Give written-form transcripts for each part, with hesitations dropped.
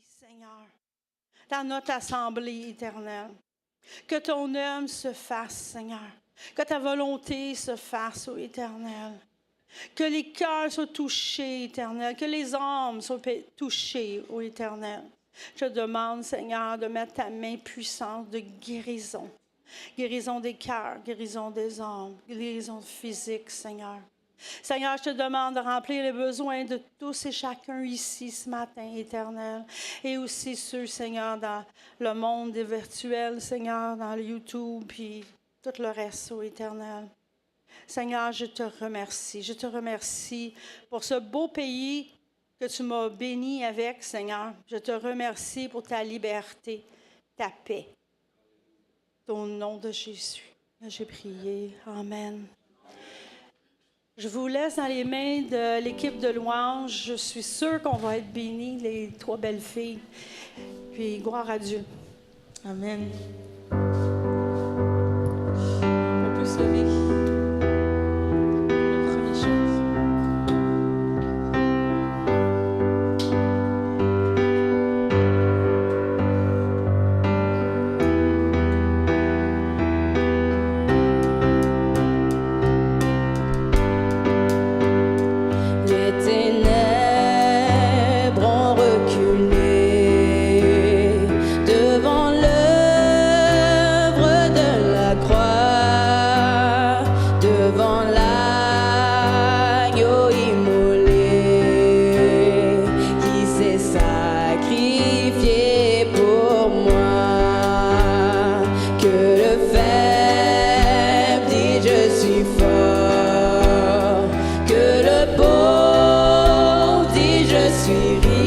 Seigneur, dans notre assemblée éternelle. Que ton œuvre se fasse, Seigneur. Que ta volonté se fasse, ô Éternel. Que les cœurs soient touchés, Éternel. Que les âmes soient touchées, ô Éternel. Je te demande, Seigneur, de mettre ta main puissante de guérison. Guérison des cœurs, guérison des âmes, guérison physique, Seigneur. Seigneur, je te demande de remplir les besoins de tous et chacun ici ce matin, Éternel. Et aussi ceux, Seigneur, dans le monde des virtuels, Seigneur, dans le YouTube, puis tout le reste, ô Éternel. Seigneur, je te remercie. Je te remercie pour ce beau pays que tu m'as béni avec, Seigneur. Je te remercie pour ta liberté, ta paix. Au nom de Jésus, j'ai prié. Amen. Je vous laisse dans les mains de l'équipe de louange. Je suis sûre qu'on va être bénis, les trois belles filles. Puis, gloire à Dieu. Amen. On peut se lever. La première chose. Que le pauvre dit je suis riche.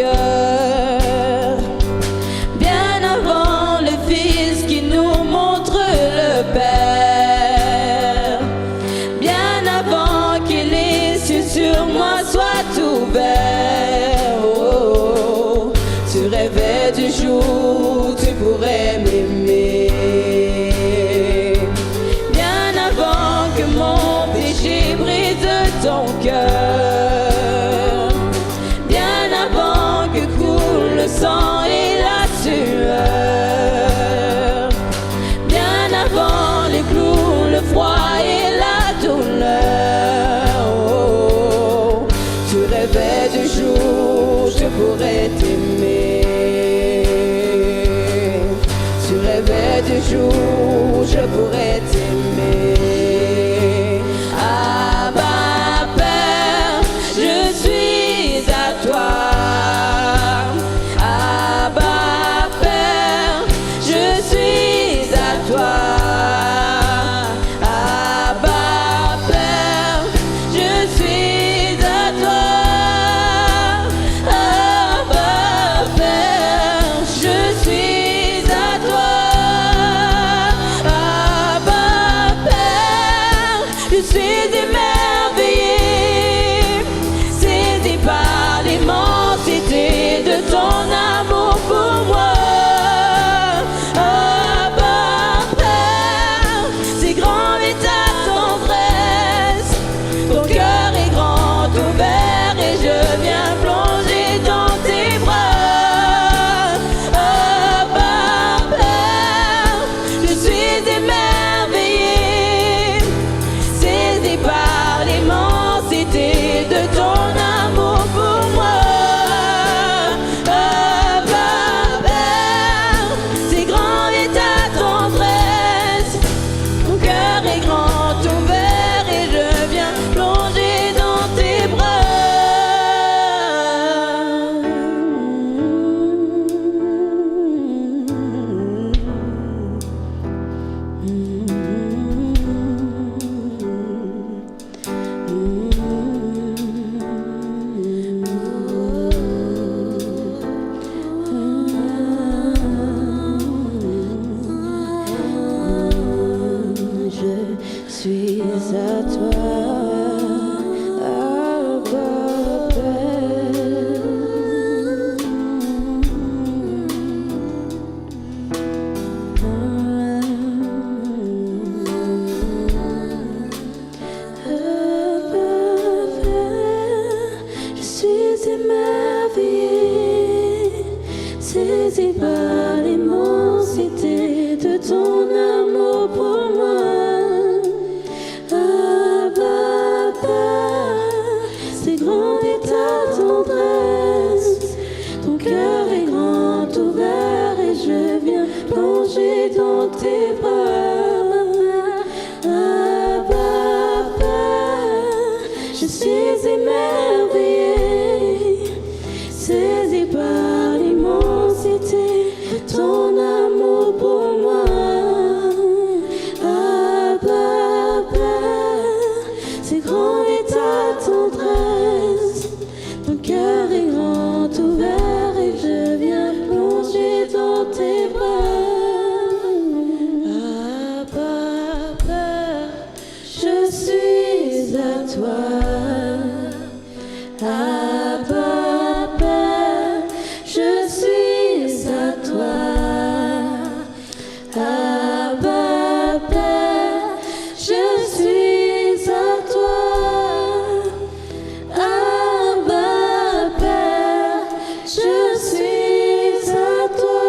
cœur. Bien avant le Fils qui nous montre le Père. Bien avant que les cieux sur moi soient ouverts. Oh, tu rêvais du jour où tu pourrais m'aimer. Bien avant que mon péché brise ton cœur. Bien avant que coule le sang et la sueur. Bien avant les clous, le froid et la douleur. Oh, tu rêvais du jour où je pourrais t'aimer. Tu rêvais du jour où je pourrais t'aimer. Abba Père, je suis à toi. Abba Père, je suis à toi. Abba Père, je suis à toi. Abba Père, je suis à toi. Abba Père, je suis émerveillée, saisi par l'immensité de ton amour pour moi. Abba Père, c'est grand est ta tendresse, ton cœur est grand ouvert et je viens plonger dans tes bras. Abba Père, je suis émerveillée, saisi par l'immensité de ton amour pour moi. Abba Père, c'est grand est ta tendresse, mon cœur est grand ouvert et je viens plonger dans tes bras. Je suis à toi, Abba je suis émerveillée, saisie par l'immensité de ton amour pour moi. Abba Père, c'est grand est ta tendresse, ton cœur est grand ouvert et je viens plonger dans tes bras. Abba Père, je suis émerveillée, saisie par l'immensité de ton amour pour moi. Abba Père, c'est grand est ta tendresse, ton cœur est grand ouvert et je viens plonger dans tes bras. Abba Père, je suis à toi. Abba Père, je suis à toi. Abba Père, je suis à toi. Abba Père, je suis à toi.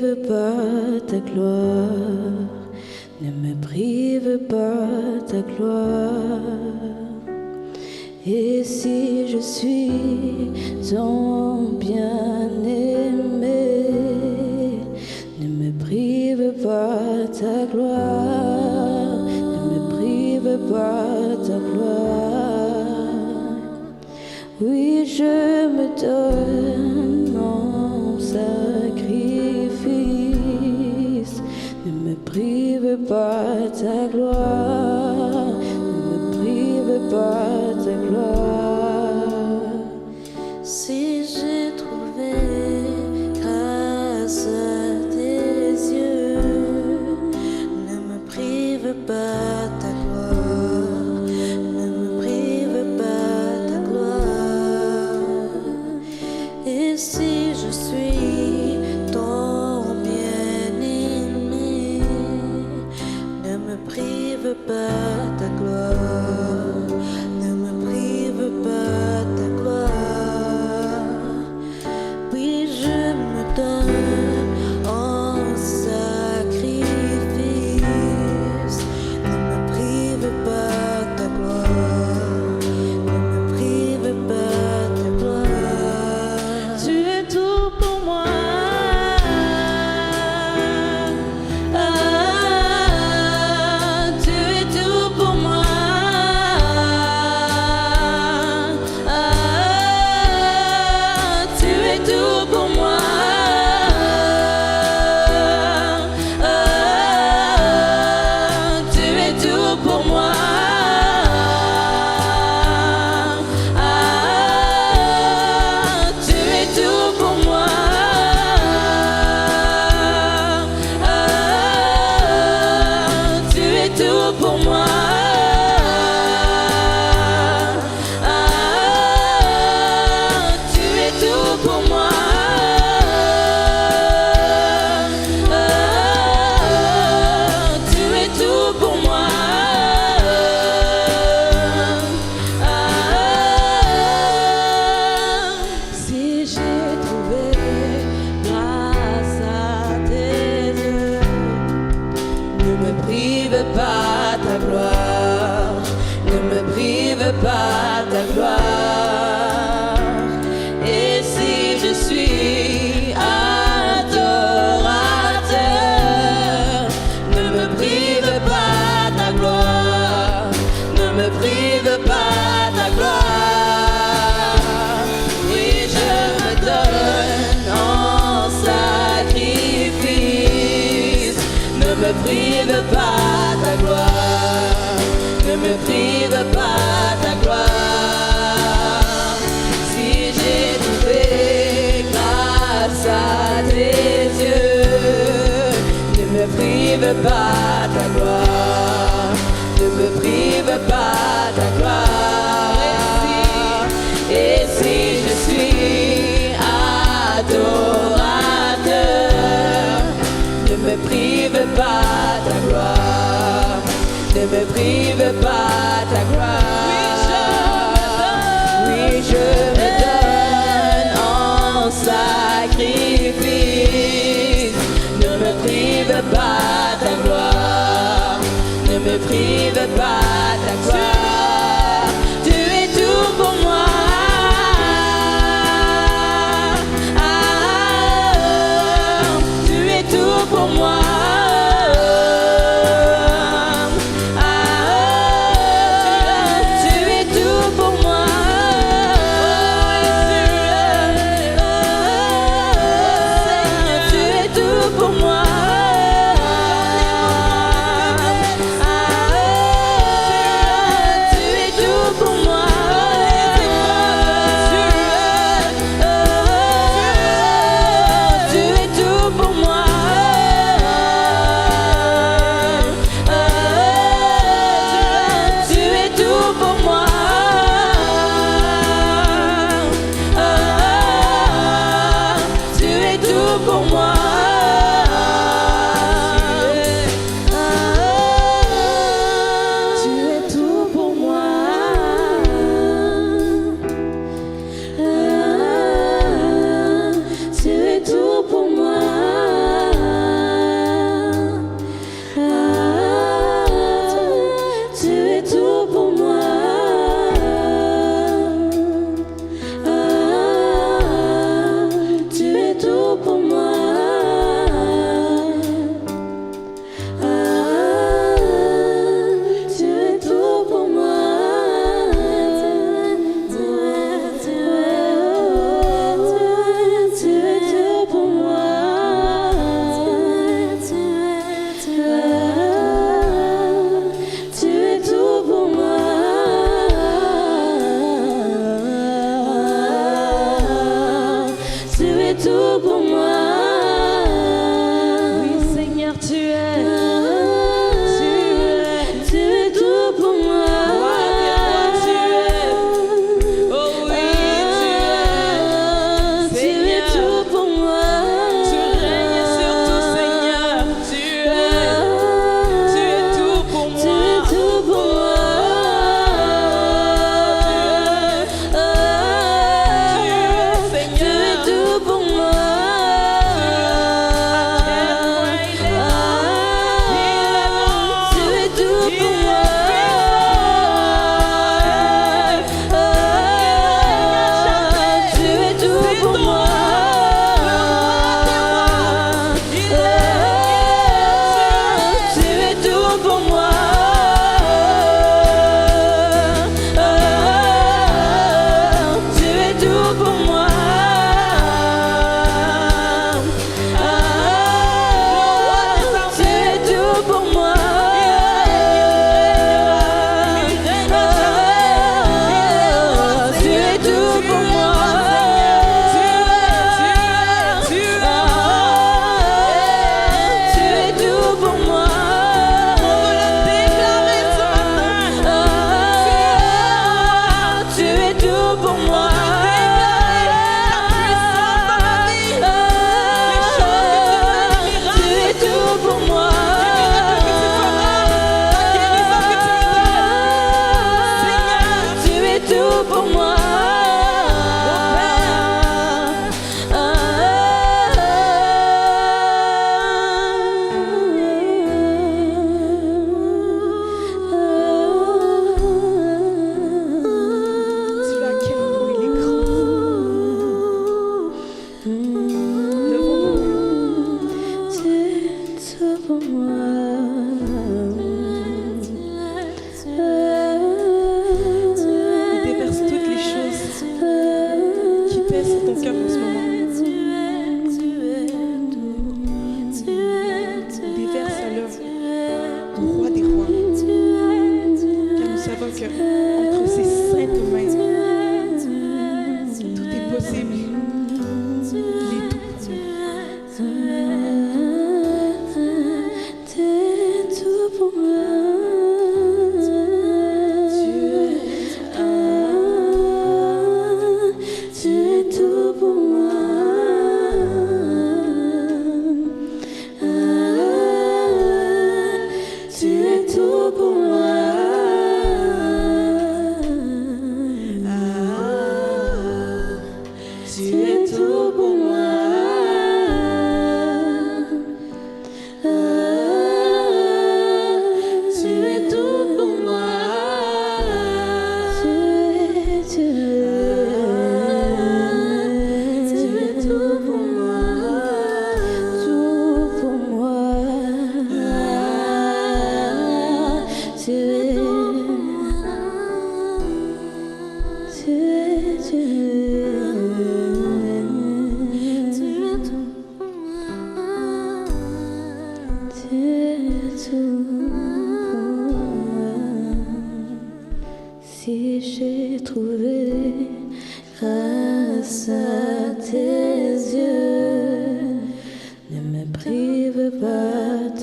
prive pas ta gloire, ne me prive pas ta gloire. Et si je suis ton bien-aimé, ne me prive pas ta gloire, ne me prive pas ta gloire. Oui, je me donne en sacrifice, ne me prive pas ta gloire, ne me prive pas ta gloire. Si j'ai trouvé grâce à tes yeux, ne me prive pas ta gloire, ne me prive pas ta gloire. Et si je suis ton bien-aimé, ne me prive pas ta gloire, ne me prive pas ta gloire. Oui, je me donne en sacrifice, ne me prive pas ta gloire, ne me prive pas ta gloire. Tu es tout pour moi. Tu es tout pour moi. Tu es tout pour moi. Tu es tout pour moi. Tu es tout pour moi. Tu es tout pour moi. Tu es tout pour moi. Tu es tout pour moi. Si j'ai trouvé grâce à tes yeux, ne me prive pas ta gloire, ne me prive pas ta gloire. Et si je suis adorateur, ne me prive pas ta gloire, ne me prive pas ta gloire. Oui, je me donne en sacrifice, ne me prive pas ta gloire, ne me prive pas ta gloire. Si j'ai trouvé grâce à tes yeux, ne me prive pas ta gloire, ne me prive pas ta gloire. Et si je suis adorateur, ne me prive pas ta gloire, ne me prive pas ta gloire. Oui, je me donne en sacrifice, ne me prive pas ta gloire, ne me prive pas ta gloire. Tu es tout pour moi. Tu es tout pour moi. Tu es tout pour moi. Tu es tout pour moi. Tu es tout pour moi. Tu es tout pour moi.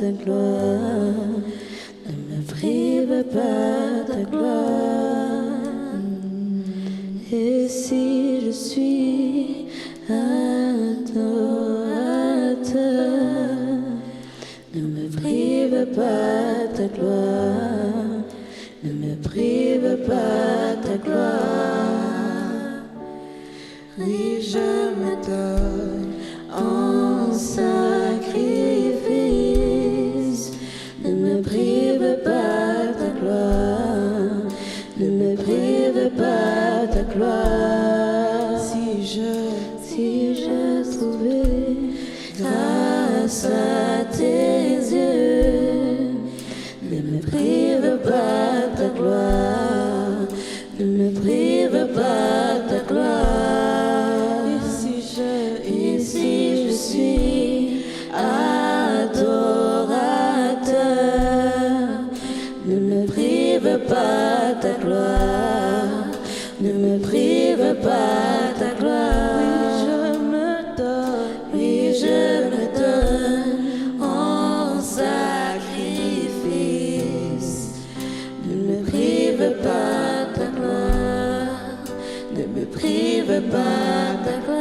ta gloire, ne me prive pas ta gloire. Et si je suis adorateur, ne me prive pas ta gloire, ne me prive pas ta gloire. Oui, je me donne en sacrifice, ne me prive pas ta gloire, ne me prive pas ta gloire. Si je trouvais grâce à tes yeux, ne me prive pas ta gloire, ne me prive pas ta gloire. Et si je suis adorateur, ne me prive pas ta gloire, ne me prive pas ta gloire. Oui, je me donne en sacrifice, ne me prive pas ta gloire, ne me prive pas ta gloire.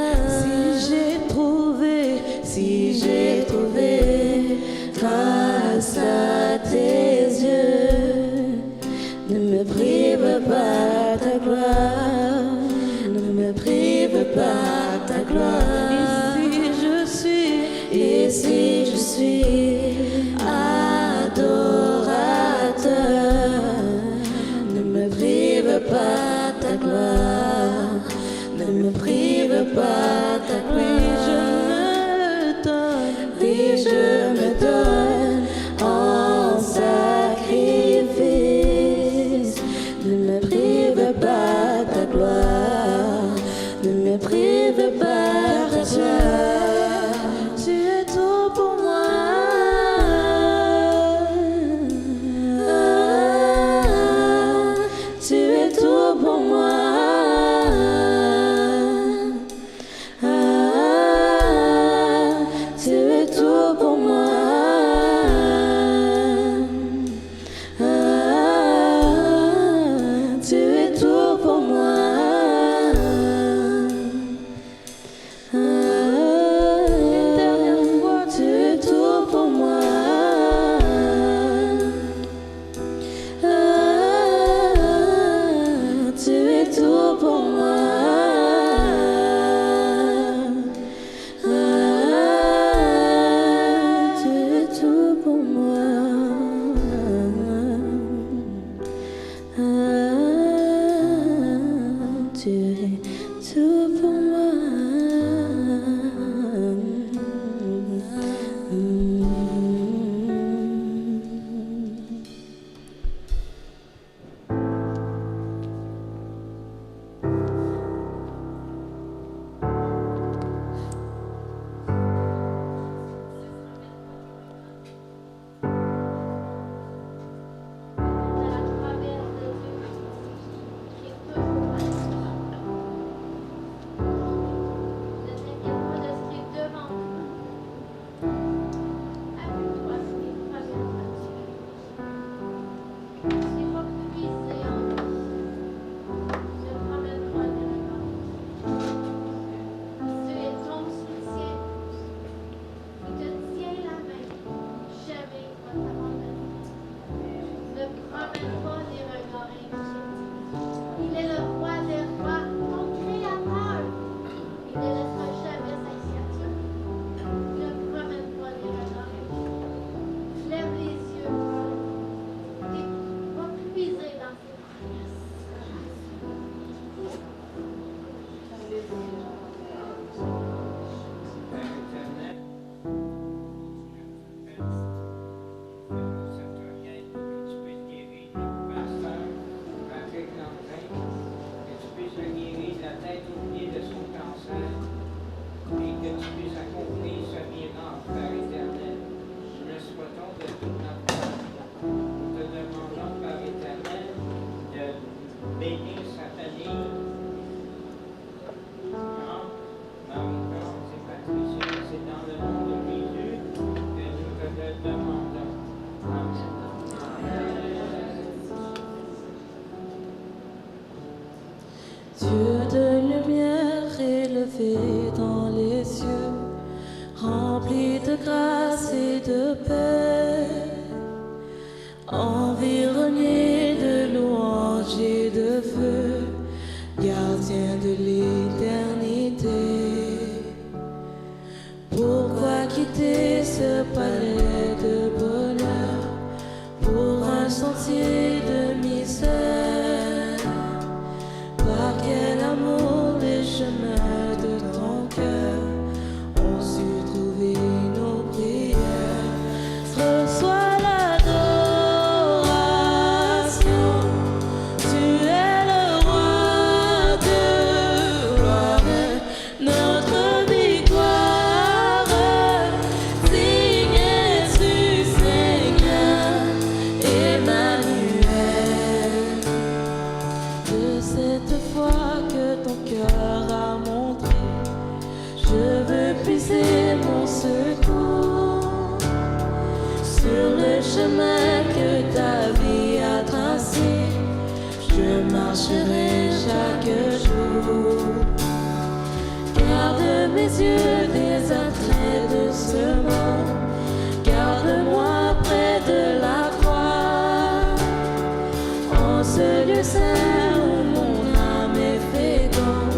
Si j'ai trouvé grâce à tes yeux, ne me prive pas ta gloire, ne me prive pas ta gloire. Et si je suis adorateur, ne me prive pas ta gloire, ne me prive pas ta gloire. Oui, je me donne en sacrifice, ne me prive pas ta gloire, ne me prive pas ta gloire. Tu es tout pour moi, tu es tout pour moi. grâce et de paix, environné de louanges et de feu, gardien de l'éternité. Pourquoi quitter ce palais de bonheur pour un sentier de misère? Par quel amour les chemins de ton cœur ont su trouver nos prières. Reçois l'adoration, tu es le roi de gloire, notre victoire. Signe es-tu, Seigneur, Emmanuel. De cette foi que ton cœur a montré, je veux puiser mon secours sur le chemin que ta vie a tracé. Je marcherai chaque jour. Garde mes yeux des attraits de ce monde, garde-moi près de la croix, en ce lieu saint où mon âme est féconde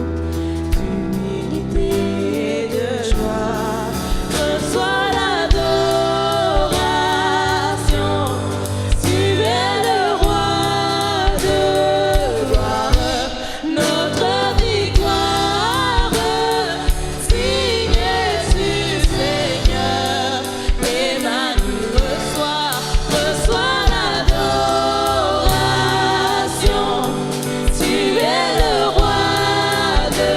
d'humilité et de joie. Reçois l'adoration, tu es le roi de gloire, notre victoire. Signe es-tu, Seigneur, Emmanuel. Reçois l'adoration, tu es le roi de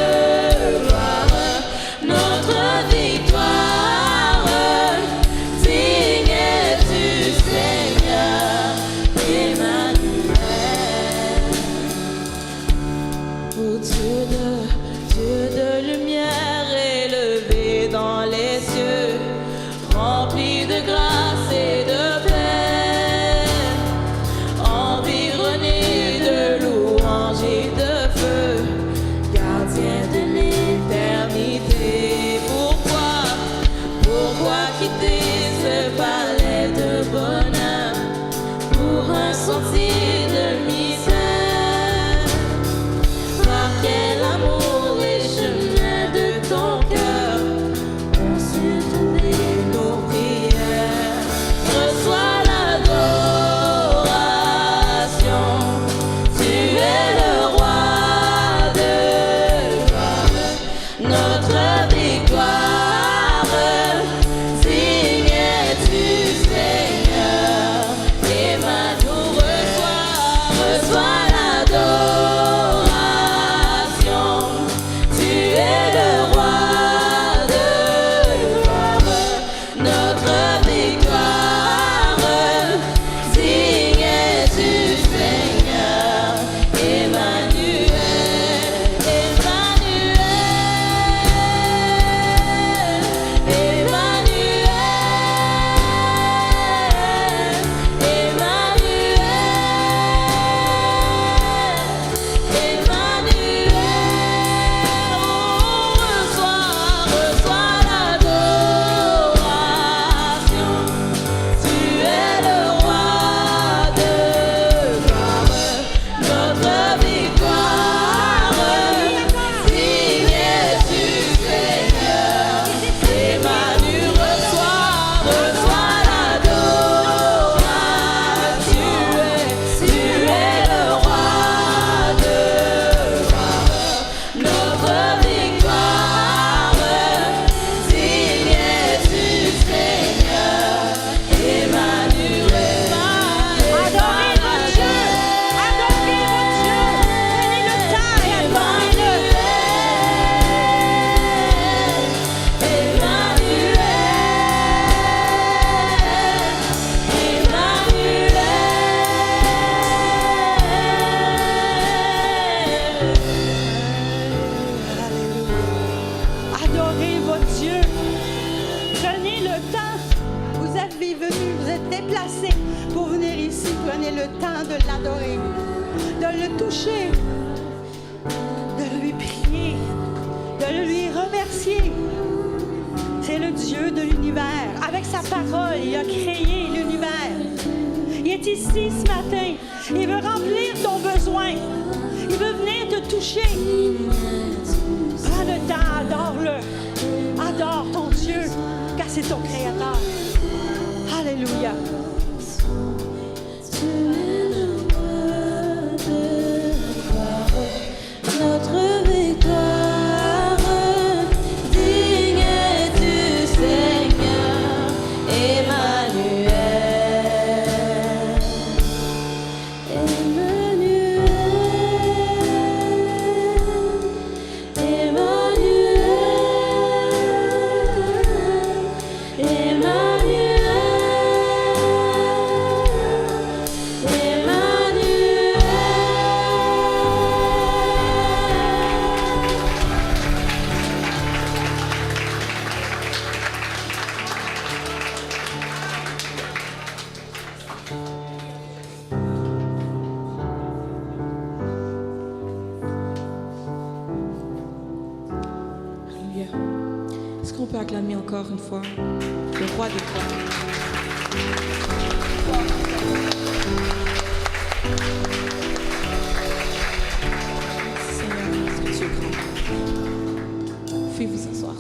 gloire, notre victoire. Signe es-tu, Seigneur, Emmanuel. Ô Dieu de lumière élevé dans les cieux, rempli de grâce et de paix, environné de louanges et de feu, gardien de l'éternité. Pourquoi quitter ce palais de bonheur pour un sentier de misère? Par quel amour les chemins de ton cœur ont su trouver nos prières. Reçois l'adoration, tu es le roi de gloire, notre victoire. Signe es-tu, Seigneur, Emmanuel. Reçois l'adoration, tu es le roi de gloire, notre victoire. Signe es-tu, Seigneur, Emmanuel. Prenez le temps de l'adorer, de le toucher, de lui prier, de lui remercier. C'est est le Dieu de l'univers. Avec sa parole, il a créé l'univers. Il est ici ce matin. Il veut remplir ton besoin. Il veut venir te toucher. Prends le temps, adore-le. Adore ton Dieu, car c'est ton Créateur. Alléluia. Notre victoire, digne du Seigneur, Emmanuel, Emmanuel, Emmanuel, Emmanuel, Alléluia. Est-ce qu'on peut acclamer encore une fois le roi des rois? Seigneur, est-ce que tu es grand? Vous pouvez vous asseoir.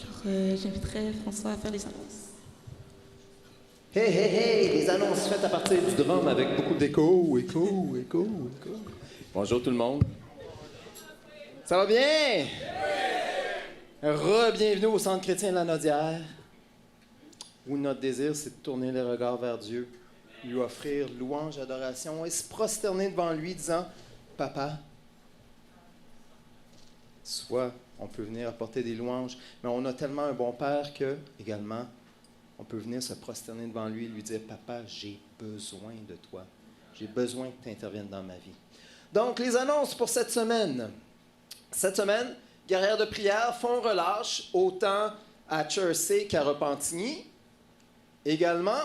Alors, j'inviterai François à faire les annonces. Hey, hey, hey! Les annonces faites à partir du drum avec beaucoup d'écho, écho. Bonjour tout le monde. Ça va bien? Re-bienvenue au Centre chrétien de la Naudière, où notre désir, c'est de tourner les regards vers Dieu, lui offrir louange, adoration et se prosterner devant lui, disant « Papa ». Soit on peut venir apporter des louanges, mais on a tellement un bon Père que, également, on peut venir se prosterner devant lui et lui dire « Papa, j'ai besoin de toi. J'ai besoin que tu interviennes dans ma vie. » Donc, les annonces pour cette semaine. Cette semaine, Guerrières de prière font relâche autant à Chersey qu'à Repentigny. Également,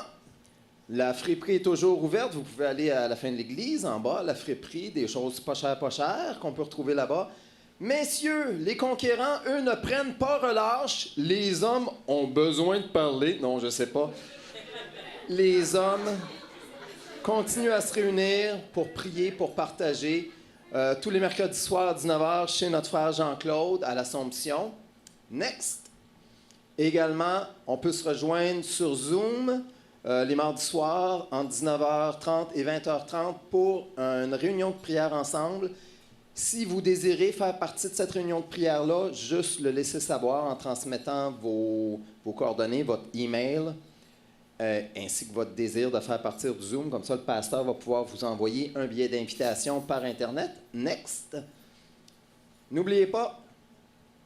la friperie est toujours ouverte. Vous pouvez aller à la fin de l'église, en bas, la friperie, des choses pas chères, qu'on peut retrouver là-bas. Messieurs, les conquérants, eux, ne prennent pas relâche. Les hommes ont besoin de parler. Non, je sais pas. Les hommes continuent à se réunir pour prier, pour partager. Tous les mercredis soirs à 19h chez notre frère Jean-Claude à l'Assomption. Next. Également, on peut se rejoindre sur Zoom les mardis soirs entre 19h30 et 20h30 pour une réunion de prière ensemble. Si vous désirez faire partie de cette réunion de prière-là, juste le laisser savoir en transmettant vos coordonnées, votre email, ainsi que votre désir de faire partir du Zoom. Comme ça, le pasteur va pouvoir vous envoyer un billet d'invitation par Internet. Next. N'oubliez pas,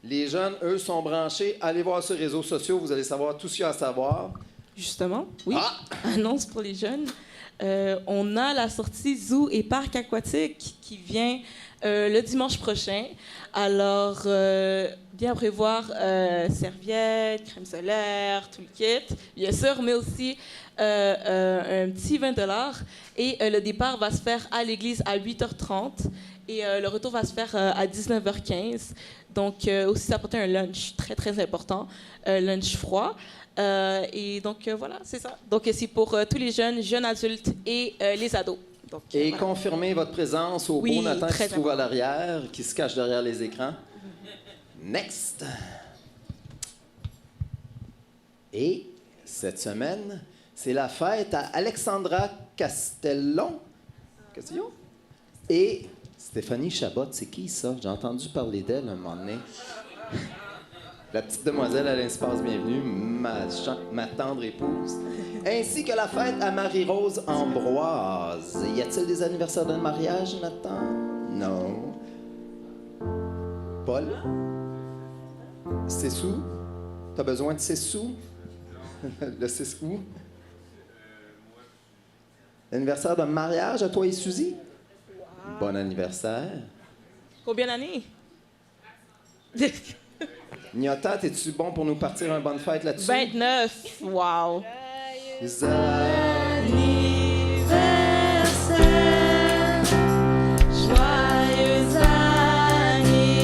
les jeunes, eux, sont branchés. Allez voir sur les réseaux sociaux, vous allez savoir tout ce qu'il y a à savoir. Justement, oui. Ah! Annonce pour les jeunes. On a la sortie Zoo et Parc aquatique qui vient le dimanche prochain. Alors, bien prévoir serviettes, crème solaire, tout le kit, bien sûr, mais aussi un petit 20$. Et le départ va se faire à l'église à 8h30 et le retour va se faire à 19h15. Donc, aussi s'apporter un lunch très, très important, lunch froid. Et donc, voilà, c'est ça. Donc, c'est pour tous les jeunes adultes et les ados. Donc, et voilà. confirmez votre présence au beau Nathan qui se trouve important. à l'arrière, qui se cache derrière les écrans. Next. Et cette semaine, c'est la fête à Alexandra Castillo et Stéphanie Chabot. C'est qui ça? J'ai entendu parler d'elle un moment donné. La petite demoiselle à l'espace bienvenue, ma tendre épouse. Ainsi que la fête à Marie-Rose Ambroise. Y a-t-il des anniversaires de mariage, Nathan? Non. Paul? C'est sous? T'as besoin de 6 sous? Le 6 où? L'anniversaire de mariage à toi et Suzy? Wow. Bon anniversaire. Combien d'années? Nyota, es-tu bon pour nous partir un bonne fête là-dessus? 29. Wow. Anniversaire, joyeux anniversaire.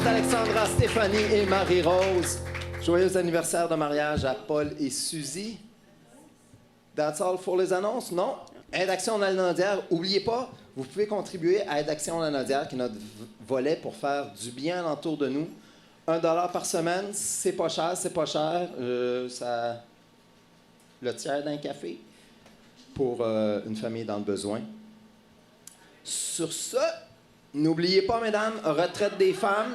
Elisabeth, Alexandra, Stéphanie et Marie-Rose. Joyeux anniversaire de mariage à Paul et Suzy. That's all pour les annonces, non? Aide Action Lanaudière, n'oubliez pas, vous pouvez contribuer à Aide Action Lanaudière, qui est notre volet pour faire du bien alentour de nous. 1 $ par semaine, c'est pas cher, c'est pas cher. Ça... Le tiers d'un café pour une famille dans le besoin. Sur ce, n'oubliez pas, mesdames, retraite des femmes.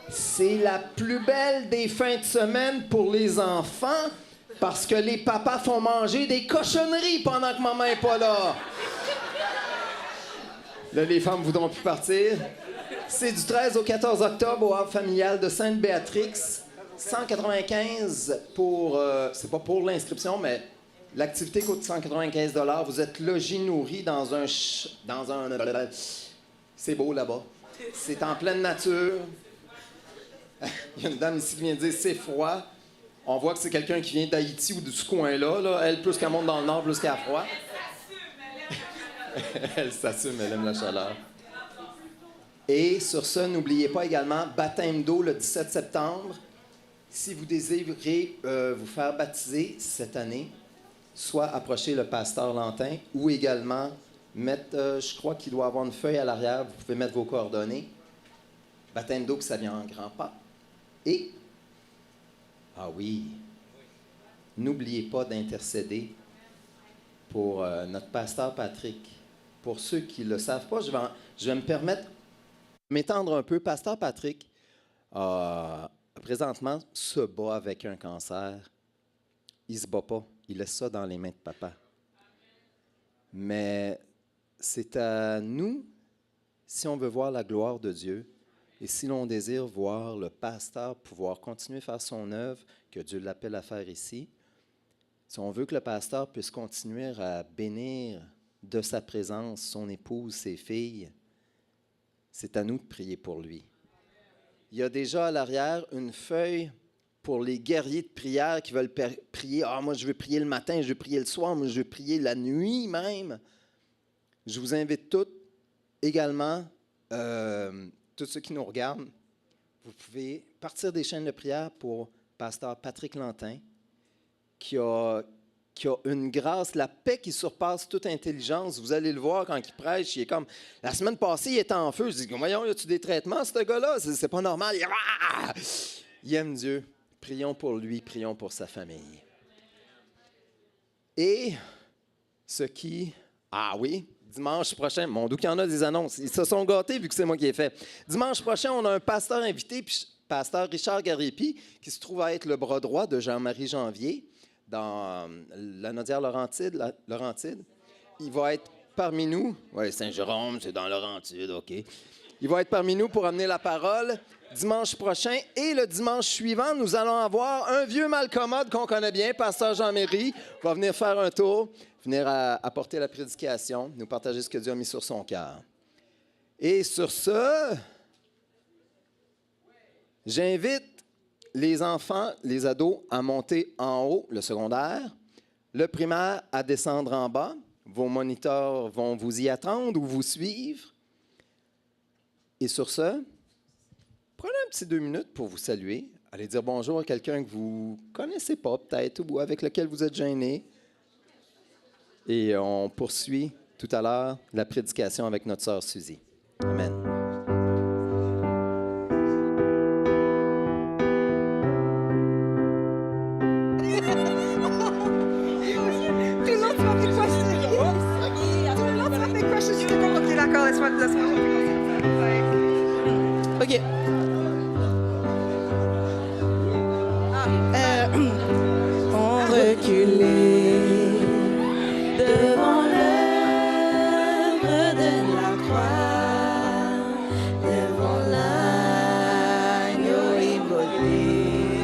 C'est la plus belle des fins de semaine pour les enfants parce que les papas font manger des cochonneries pendant que maman n'est pas là. Là, les femmes voudront plus partir. C'est du 13 au 14 octobre au Havre familial de Sainte-Béatrix. 195 pour... c'est pas pour l'inscription, mais l'activité coûte 195 $. Vous êtes logis, nourris dans un... C'est beau là-bas. C'est en pleine nature. Il y a une dame ici qui vient de dire « c'est froid ». On voit que c'est quelqu'un qui vient d'Haïti ou de ce coin-là. Là. Elle, plus qu'elle monte dans le nord, plus qu'elle a froid. Elle s'assume, elle aime la chaleur. Et sur ce, n'oubliez pas également baptême d'eau le 17 septembre. Si vous désirez vous faire baptiser cette année, soit approcher le pasteur Lantin ou également mettre, je crois qu'il doit avoir une feuille à l'arrière, vous pouvez mettre vos coordonnées. Baptême d'eau, que ça vient en grand pas. Et, ah oui, n'oubliez pas d'intercéder pour notre pasteur Patrick. Pour ceux qui ne le savent pas, je vais me permettre de m'étendre un peu. Pasteur Patrick, présentement, se bat avec un cancer. Il ne se bat pas. Il laisse ça dans les mains de papa. Mais c'est à nous, si on veut voir la gloire de Dieu, et si l'on désire voir le pasteur pouvoir continuer à faire son œuvre, que Dieu l'appelle à faire ici, si on veut que le pasteur puisse continuer à bénir de sa présence son épouse, ses filles, c'est à nous de prier pour lui. Il y a déjà à l'arrière une feuille pour les guerriers de prière qui veulent prier. « Ah, moi, je veux prier le matin, je veux prier le soir, moi, je veux prier la nuit même. » Je vous invite toutes également, tous ceux qui nous regardent, vous pouvez partir des chaînes de prière pour pasteur Patrick Lantin, qui a une grâce, la paix qui surpasse toute intelligence. Vous allez le voir quand il prêche, il est comme... La semaine passée, il était en feu. Je dis, voyons, y a-tu des traitements, ce gars-là? C'est pas normal. Il aime Dieu. Prions pour lui, prions pour sa famille. Et ce qui... Ah oui, dimanche prochain, mon Dieu qu'il y en a des annonces. Ils se sont gâtés vu que c'est moi qui ai fait. Dimanche prochain, on a un pasteur invité, pasteur Richard Garipi, qui se trouve à être le bras droit de Jean-Marie Janvier dans la Lanaudière-Laurentide. Il va être parmi nous. Oui, Saint-Jérôme, c'est dans Laurentide, OK. Il va être parmi nous pour amener la parole dimanche prochain. Et le dimanche suivant, nous allons avoir un vieux malcommode qu'on connaît bien, pasteur Jean-Méry, va venir faire un tour, venir apporter la prédication, nous partager ce que Dieu a mis sur son cœur. Et sur ce, j'invite les enfants, les ados, à monter en haut, le secondaire, le primaire à descendre en bas. Vos moniteurs vont vous y attendre ou vous suivre. Et sur ce, prenez un petit 2 minutes pour vous saluer. Allez dire bonjour à quelqu'un que vous ne connaissez pas peut-être ou avec lequel vous êtes gêné. Et on poursuit tout à l'heure la prédication avec notre sœur Suzy. Amen. OK. On reculait devant l'œuvre de la croix, devant l'agneau immolé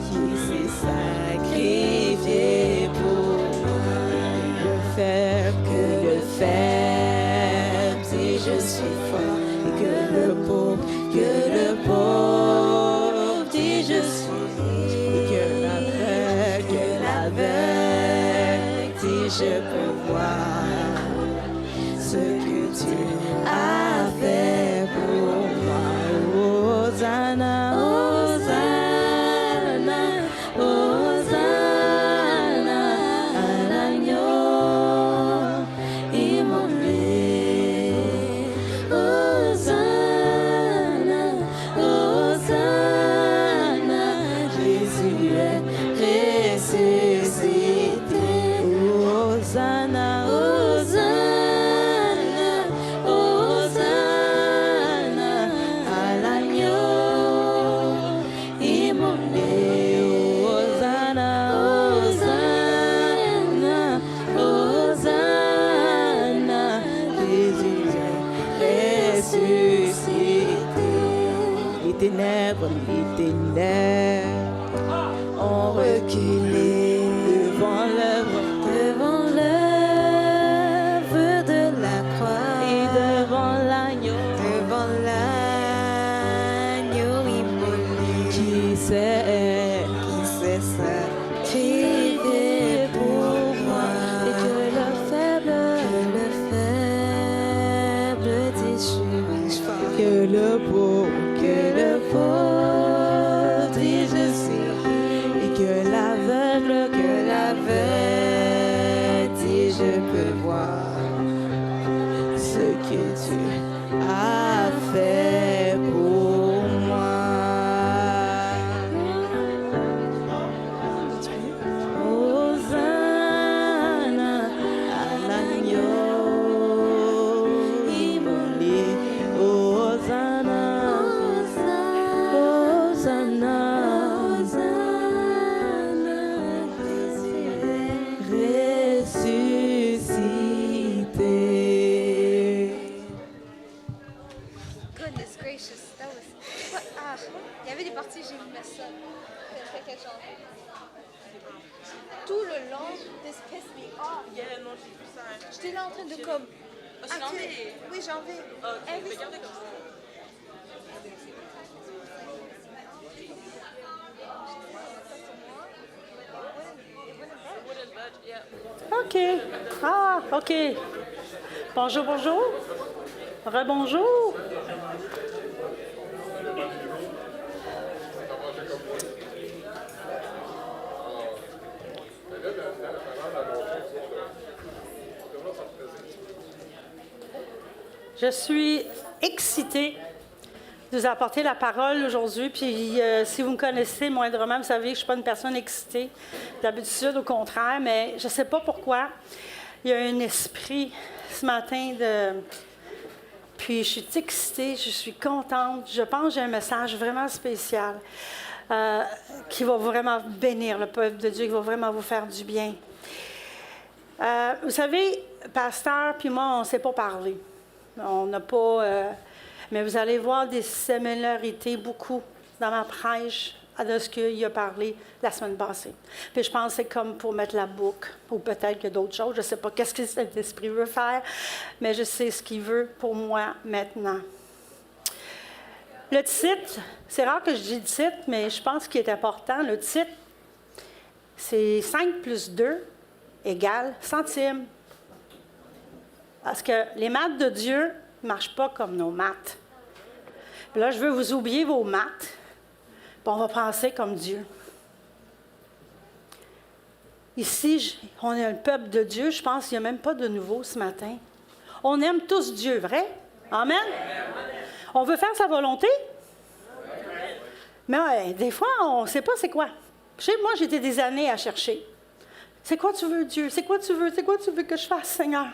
qui s'est sacrifié pour le faire, que le faire, si je suis fort, et que le pauvre dit je suis, et que l'aveugle dit je peux voir ce que tu as fait pour moi. le pauvre dit je suis, et que l'aveugle dit je peux voir ce que tu as fait pour moi. Hosanna à l'agneau immolé. Hosanna, Hosanna, ressuscité. Goodness gracious, that was. What? Ah, il y avait des parties, j'ai mis ça. C'était quelque chose. Tout le long, this pissed me off. Non, j'ai vu ça. J'étais là en train de comme. Ah, tu l'en veux? Oui, j'en veux. Every... Regardez comme ça. OK. Ah, OK. Bonjour, bonjour. Rebonjour. Je suis excitée de vous apporter la parole aujourd'hui. Puis si vous me connaissez moindrement, vous savez que je ne suis pas une personne excitée. D'habitude, au contraire, mais je ne sais pas pourquoi. Il y a un esprit ce matin de... Puis je suis excitée, je suis contente. Je pense que j'ai un message vraiment spécial qui va vraiment bénir le peuple de Dieu, qui va vraiment vous faire du bien. Vous savez, pasteur puis moi, on ne s'est pas parlé. On n'a pas... mais vous allez voir des similarités beaucoup dans ma prêche de ce qu'il a parlé la semaine passée. Puis je pense que c'est comme pour mettre la boucle, ou peut-être qu'il y a d'autres choses. Je ne sais pas qu'est-ce que cet esprit veut faire, mais je sais ce qu'il veut pour moi maintenant. Le titre, c'est rare que je dise le titre, mais je pense qu'il est important. Le titre, c'est 5 plus 2 égale centime. Parce que les maths de Dieu ne marchent pas comme nos maths. Puis là, je veux vous oublier vos maths, puis on va penser comme Dieu. Ici, on est un peuple de Dieu. Je pense qu'il n'y a même pas de nouveau ce matin. On aime tous Dieu, vrai? Amen? On veut faire sa volonté? Mais ouais, des fois, on ne sait pas c'est quoi. Moi, j'ai été des années à chercher. C'est quoi tu veux, Dieu? C'est quoi tu veux? C'est quoi tu veux que je fasse, Seigneur?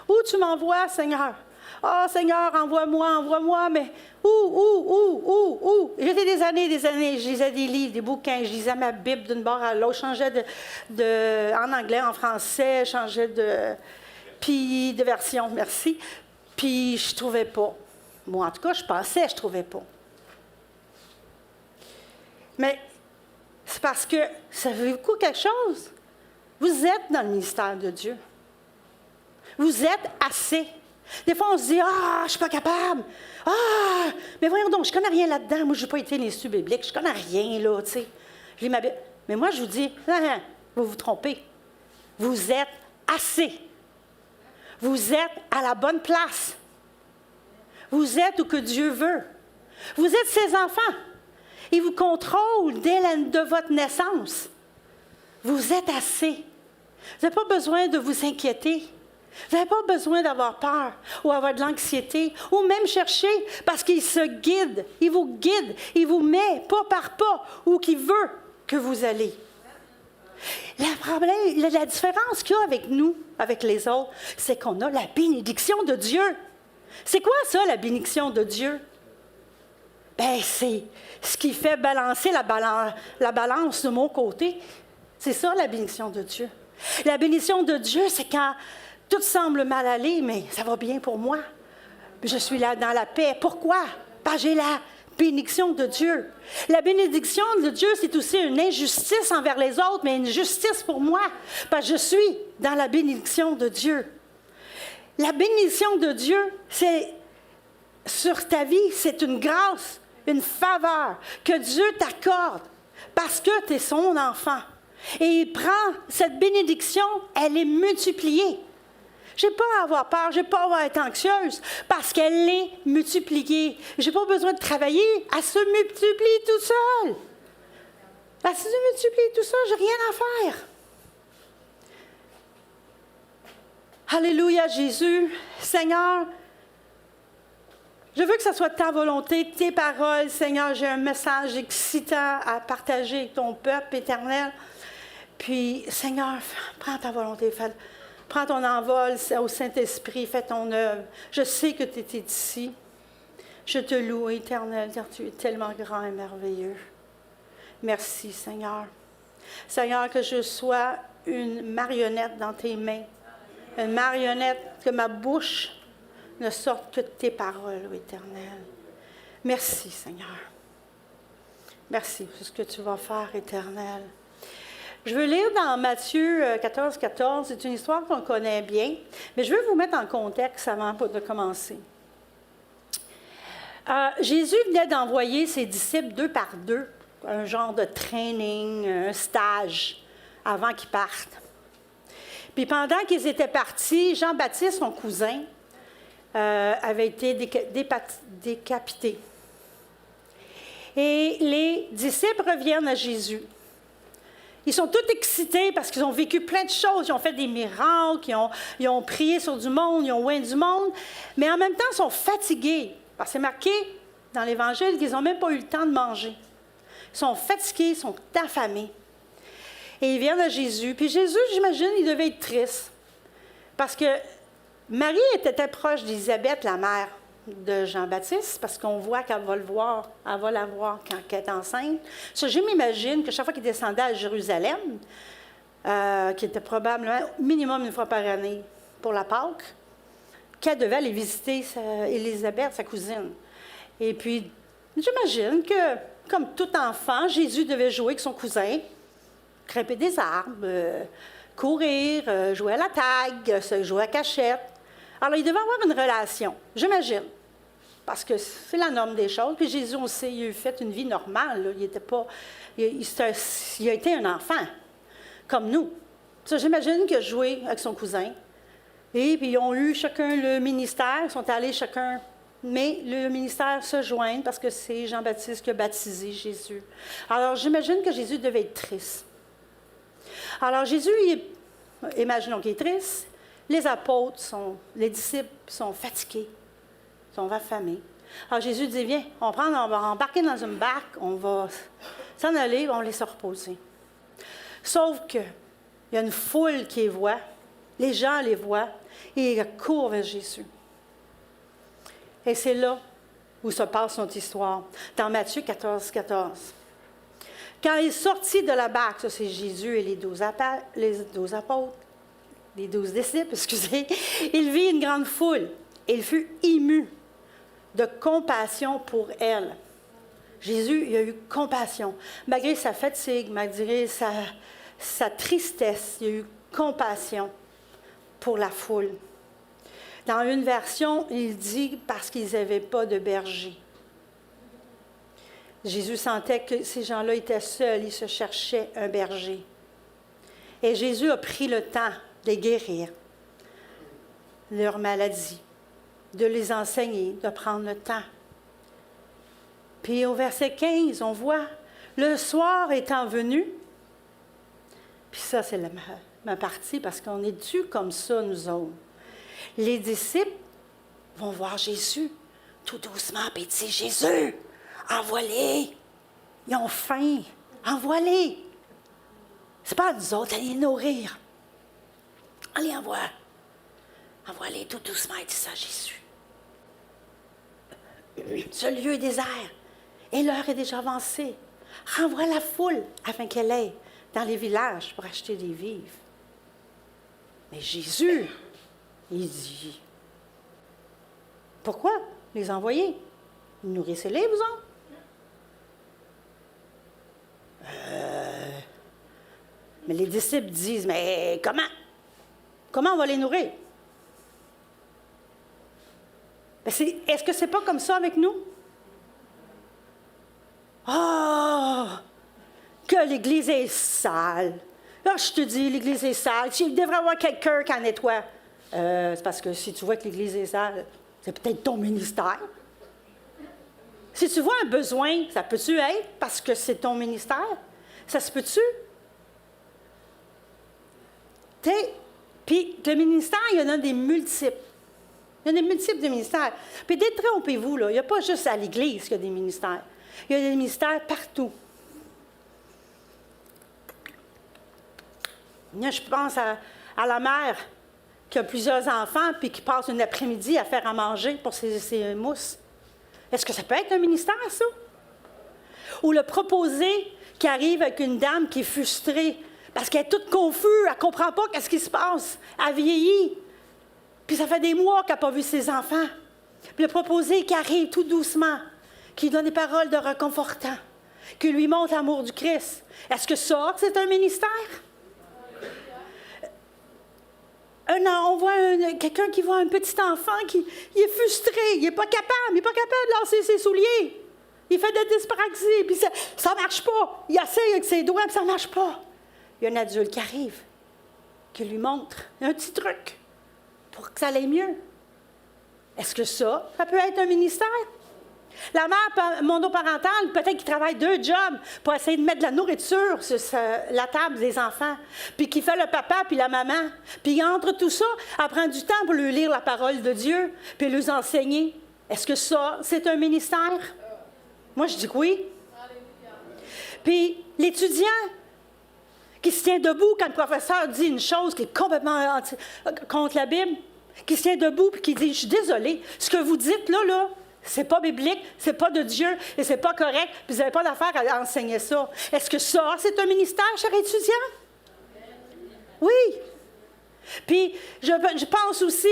Où tu m'envoies, Seigneur? Ah, Seigneur, envoie-moi, mais où? J'étais des années, je lisais des livres, des bouquins, je lisais ma Bible d'une barre à l'autre, je changeais en anglais, en français, je changeais de version, merci. Puis je ne trouvais pas. Moi, en tout cas, je pensais, je ne trouvais pas. Mais c'est parce que, savez-vous quelque chose? Vous êtes dans le ministère de Dieu. Vous êtes assez. Des fois, on se dit, « Ah, je ne suis pas capable. Ah, mais voyons donc, je ne connais rien là-dedans. Moi, je n'ai pas été l'Institut biblique. Je ne connais rien, là, tu sais. Je lis ma Bible. » Mais moi, je vous dis, vous vous trompez. Vous êtes assez. Vous êtes à la bonne place. Vous êtes où que Dieu veut. Vous êtes ses enfants. Il vous contrôle dès de votre naissance. Vous êtes assez. Vous n'avez pas besoin de vous inquiéter. Vous n'avez pas besoin d'avoir peur ou avoir de l'anxiété ou même chercher parce qu'il se guide. Il vous guide. Il vous met pas par pas où qu'il veut que vous allez. La différence qu'il y a avec nous, avec les autres, c'est qu'on a la bénédiction de Dieu. C'est quoi ça, la bénédiction de Dieu? Bien, c'est ce qui fait balancer la balance de mon côté. C'est ça, la bénédiction de Dieu. La bénédiction de Dieu, c'est quand tout semble mal aller, mais ça va bien pour moi. Je suis là dans la paix. Pourquoi? Parce que j'ai la bénédiction de Dieu. La bénédiction de Dieu, c'est aussi une injustice envers les autres, mais une justice pour moi, parce que je suis dans la bénédiction de Dieu. La bénédiction de Dieu, c'est sur ta vie, c'est une grâce, une faveur que Dieu t'accorde parce que tu es son enfant. Et il prend cette bénédiction, elle est multipliée. Je n'ai pas à avoir peur, je n'ai pas à avoir à être anxieuse parce qu'elle est multipliée. Je n'ai pas besoin de travailler, elle se multiplie tout seul. Elle se multiplie tout seul, je n'ai rien à faire. Alléluia, Jésus. Seigneur, je veux que ce soit ta volonté, tes paroles. Seigneur, j'ai un message excitant à partager avec ton peuple éternel. Puis, Seigneur, prends ta volonté, prends ton envol au Saint-Esprit, fais ton œuvre. Je sais que tu étais ici. Je te loue, éternel, car tu es tellement grand et merveilleux. Merci, Seigneur. Seigneur, que je sois une marionnette dans tes mains. Une marionnette, que ma bouche ne sorte que de tes paroles, ô Éternel. Merci, Seigneur. Merci pour ce que tu vas faire, Éternel. Je veux lire dans Matthieu 14, 14. C'est une histoire qu'on connaît bien, mais je veux vous mettre en contexte avant de commencer. Jésus venait d'envoyer ses disciples 2 par 2, un genre de training, un stage, avant qu'ils partent. Puis pendant qu'ils étaient partis, Jean-Baptiste, son cousin, avait été décapité. Et les disciples reviennent à Jésus. Ils sont tous excités parce qu'ils ont vécu plein de choses. Ils ont fait des miracles, ils ont prié sur du monde, ils ont oint du monde. Mais en même temps, ils sont fatigués. Parce que c'est marqué dans l'Évangile qu'ils n'ont même pas eu le temps de manger. Ils sont fatigués, ils sont affamés. Et ils viennent à Jésus. Puis Jésus, j'imagine, il devait être triste. Parce que Marie était proche d'Élisabeth, la mère de Jean-Baptiste, parce qu'on voit qu'elle va le voir, elle va la voir quand elle est enceinte. Ça, je m'imagine que chaque fois qu'il descendait à Jérusalem, qui était probablement minimum une fois par année pour la Pâque, qu'elle devait aller visiter Élisabeth, sa cousine. Et puis, j'imagine que, comme tout enfant, Jésus devait jouer avec son cousin, grimper des arbres, courir, jouer à la tag, jouer à cachette. Alors, il devait avoir une relation, j'imagine, parce que c'est la norme des choses. Puis Jésus, on sait, il a fait une vie normale. Là. Il était pas, il a été un enfant, comme nous. Ça, j'imagine qu'il a joué avec son cousin. Et puis, ils ont eu chacun le ministère, ils sont allés chacun, mais le ministère se joint parce que c'est Jean-Baptiste qui a baptisé Jésus. Alors, j'imagine que Jésus devait être triste. Alors, Jésus, imaginons qu'il est triste. Les apôtres, les disciples sont fatigués, sont affamés. Alors, Jésus dit, viens, on va embarquer dans une barque, on va s'en aller, on va les se reposer. Sauf qu'il y a une foule qui les voit, les gens les voient, et ils courent vers Jésus. Et c'est là où se passe notre histoire, dans Matthieu 14, 14. Quand il sortit de la barque, ça c'est Jésus et les 12 apôtres, les 12 disciples, excusez, il vit une grande foule. Et il fut ému de compassion pour elle. Jésus, il a eu compassion. Malgré sa fatigue, malgré sa tristesse, il a eu compassion pour la foule. Dans une version, il dit parce qu'ils n'avaient pas de berger. Jésus sentait que ces gens-là étaient seuls, ils se cherchaient un berger. Et Jésus a pris le temps de guérir leur maladie, de les enseigner, de prendre le temps. Puis au verset 15, on voit, le soir étant venu, puis ça c'est ma partie, parce qu'on est dû comme ça, nous autres. Les disciples vont voir Jésus, tout doucement, puis ils disent, Jésus, envoie-les, ils ont faim, envoie-les. C'est pas à nous autres, allez les nourrir. Allez, envoie-les tout doucement, il dit ça à Jésus. Ce lieu est désert, et l'heure est déjà avancée. Renvoie la foule afin qu'elle aille dans les villages pour acheter des vivres. Mais Jésus, il dit, pourquoi les envoyer? Nourrissez-les, vous autres. Mais les disciples disent, mais comment? Comment on va les nourrir? Est-ce que c'est pas comme ça avec nous? Oh! Que l'Église est sale. Là, je te dis, l'Église est sale. Il devrait y avoir quelqu'un qui en nettoie. C'est parce que si tu vois que l'Église est sale, c'est peut-être ton ministère. Si tu vois un besoin, ça peut-tu être parce que c'est ton ministère? Ça se peut-tu? Puis le ministère, il y en a des multiples. Il y a des multiples de ministères. Puis détrompez-vous, là, il n'y a pas juste à l'Église qu'il y a des ministères. Il y a des ministères partout. Là, je pense à la mère qui a plusieurs enfants puis qui passe une après-midi à faire à manger pour ses mousses. Est-ce que ça peut être un ministère, ça? Ou le proposé qui arrive avec une dame qui est frustrée parce qu'elle est toute confuse, elle ne comprend pas qu'est-ce qui se passe, elle vieillit. Puis ça fait des mois qu'elle n'a pas vu ses enfants. Puis le proposé qui arrive tout doucement, qui lui donne des paroles de réconfortant, qui lui montre l'amour du Christ. Est-ce que ça, c'est un ministère? On voit quelqu'un qui voit un petit enfant qui est frustré, il n'est pas capable de lancer ses souliers. Il fait de dyspraxie, puis ça ne marche pas. Il essaie avec ses doigts, puis ça ne marche pas. Il y a un adulte qui arrive, qui lui montre un petit truc pour que ça aille mieux. Est-ce que ça peut être un ministère? La mère monoparentale, peut-être qu'il travaille 2 jobs pour essayer de mettre de la nourriture sur la table des enfants, puis qui fait le papa puis la maman. Puis entre tout ça, elle prend du temps pour lui lire la parole de Dieu, puis lui enseigner. Est-ce que ça, c'est un ministère? Moi, je dis que oui. Puis l'étudiant qui se tient debout quand le professeur dit une chose qui est complètement contre la Bible, qui se tient debout et qui dit « Je suis désolé, ce que vous dites là, c'est pas biblique, c'est pas de Dieu et c'est pas correct, puis vous n'avez pas d'affaire à enseigner ça. » Est-ce que ça, c'est un ministère, cher étudiant? Oui. Puis, je pense aussi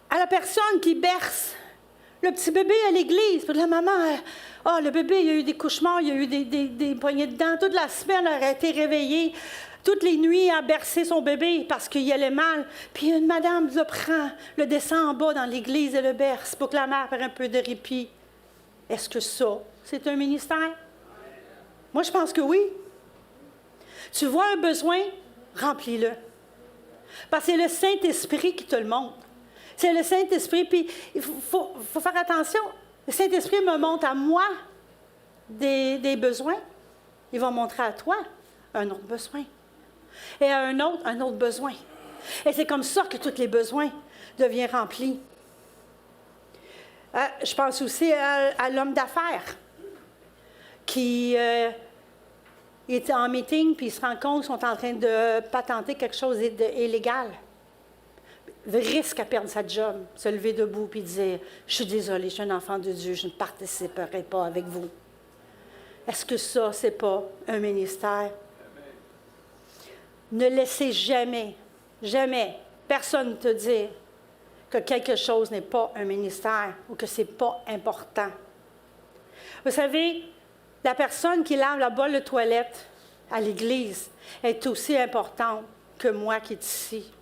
à la personne qui berce le petit bébé à l'église. Puis la maman, le bébé, il y a eu des cauchemars, il y a eu des poignées de dents. Toute la semaine, elle a été réveillée. Toutes les nuits, elle a bercé son bébé parce qu'il allait mal. Puis une madame le prend, le descend en bas dans l'église et le berce pour que la mère ait un peu de répit. Est-ce que ça, c'est un ministère? Moi, je pense que oui. Tu vois un besoin, remplis-le. Parce que c'est le Saint-Esprit qui te le montre. C'est le Saint-Esprit, puis il faut faire attention. Le Saint-Esprit me montre à moi des besoins. Il va montrer à toi un autre besoin. Et à un autre besoin. Et c'est comme ça que tous les besoins deviennent remplis. Je pense aussi à l'homme d'affaires qui était en meeting, puis il se rend compte qu'ils sont en train de patenter quelque chose d'illégal. Risque à perdre sa job, se lever debout puis dire « Je suis désolée, je suis un enfant de Dieu, je ne participerai pas avec vous. » Est-ce que ça, c'est pas un ministère? Ne laissez jamais personne te dire que quelque chose n'est pas un ministère ou que ce n'est pas important. Vous savez, la personne qui lave la bolle de toilette à l'église est aussi importante que moi qui est ici.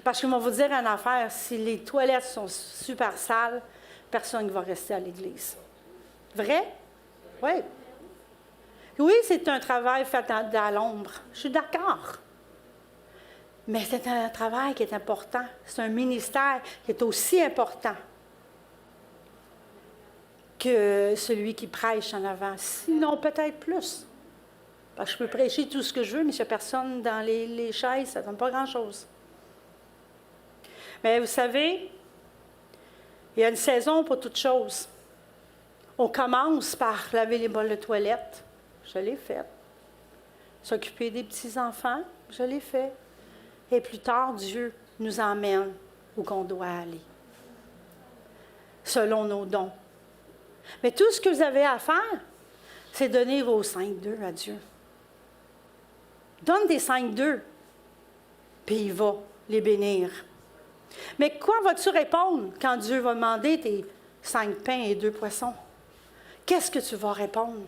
Parce que je vais vous dire une affaire, si les toilettes sont super sales, personne ne va rester à l'église. Vrai? Oui. Oui, c'est un travail fait à l'ombre. Je suis d'accord. Mais c'est un travail qui est important. C'est un ministère qui est aussi important que celui qui prêche en avant. Sinon, peut-être plus. Parce que je peux prêcher tout ce que je veux, mais s'il n'y a personne dans les chaises, ça ne donne pas grand-chose. Mais vous savez, il y a une saison pour toute chose. On commence par laver les bols de toilette. Je l'ai fait. S'occuper des petits-enfants. Je l'ai fait. Et plus tard, Dieu nous emmène où qu'on doit aller, selon nos dons. Mais tout ce que vous avez à faire, c'est donner vos 5-2 à Dieu. Donne tes 5-2, puis il va les bénir. Mais quoi vas-tu répondre quand Dieu va demander tes 5 pains et 2 poissons? Qu'est-ce que tu vas répondre?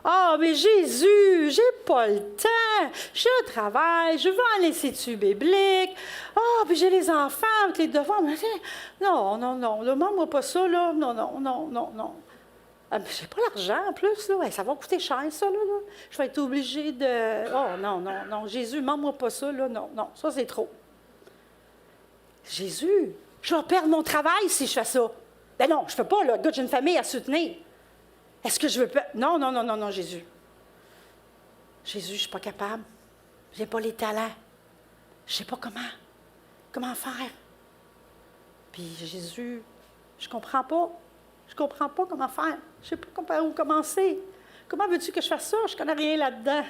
Ah, mais Jésus, j'ai pas le temps, je travaille, je vais à l'Institut biblique. Ah, puis j'ai les enfants avec les devoirs. Non, demande-moi pas ça, là. Non. Je n'ai pas l'argent en plus, là. Ça va coûter cher, ça, là. Je vais être obligée de... Oh, non, non, non. Jésus, demande-moi pas ça, là. Non, non, ça, c'est trop. Jésus, je vais perdre mon travail si je fais ça. Ben non, je ne fais pas, là. J'ai une famille à soutenir. Est-ce que je veux pas... Non, non, non, non, non, Jésus. Jésus, je ne suis pas capable. Je n'ai pas les talents. Je ne sais pas comment faire. Puis Jésus, je ne comprends pas. Je ne comprends pas comment faire. Je ne sais pas où commencer. Comment veux-tu que je fasse ça? Je ne connais rien là-dedans.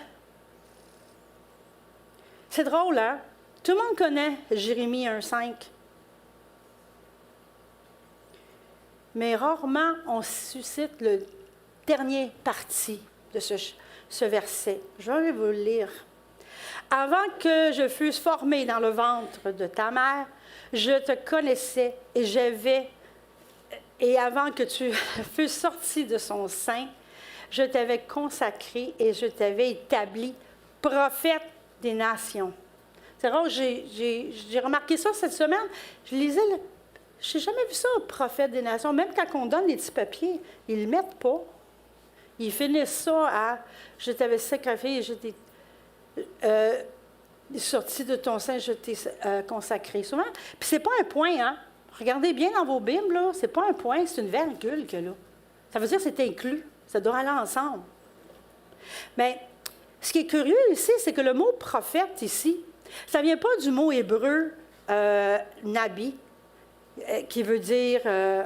C'est drôle, hein? Tout le monde connaît Jérémie 1,5. Mais rarement on suscite le dernier parti de ce verset. Je vais vous le lire. Avant que je fusse formé dans le ventre de ta mère, je te connaissais et avant que tu fusses sorti de son sein, je t'avais consacré et je t'avais établi prophète des nations. C'est drôle, j'ai remarqué ça cette semaine. Je lisais, je n'ai jamais vu ça, prophète des nations. Même quand on donne les petits papiers, ils ne le mettent pas. Ils finissent ça à « je t'avais sacrifié et je t'ai sorti de ton sein, je t'ai consacré ». Souvent, puis c'est pas un point, hein? Regardez bien dans vos Bibles, là, c'est pas un point, c'est une virgule que là. Ça veut dire que c'est inclus. Ça doit aller ensemble. Mais ce qui est curieux ici, c'est que le mot « prophète » ici, ça ne vient pas du mot hébreu « nabi », qui veut dire...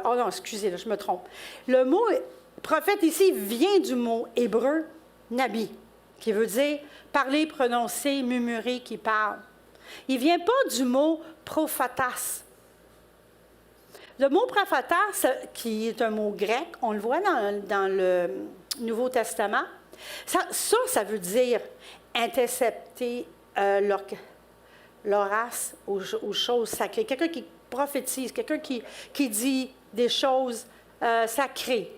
oh non, excusez, là, je me trompe. Le mot « prophète » ici vient du mot hébreu « nabi », qui veut dire « parler, prononcer, murmurer, qui parle ». Il ne vient pas du mot « prophatas ». Le mot « prophatas », qui est un mot grec, on le voit dans le Nouveau Testament, ça veut dire intercepter l'orace aux choses sacrées. Quelqu'un qui prophétise, quelqu'un qui dit des choses sacrées,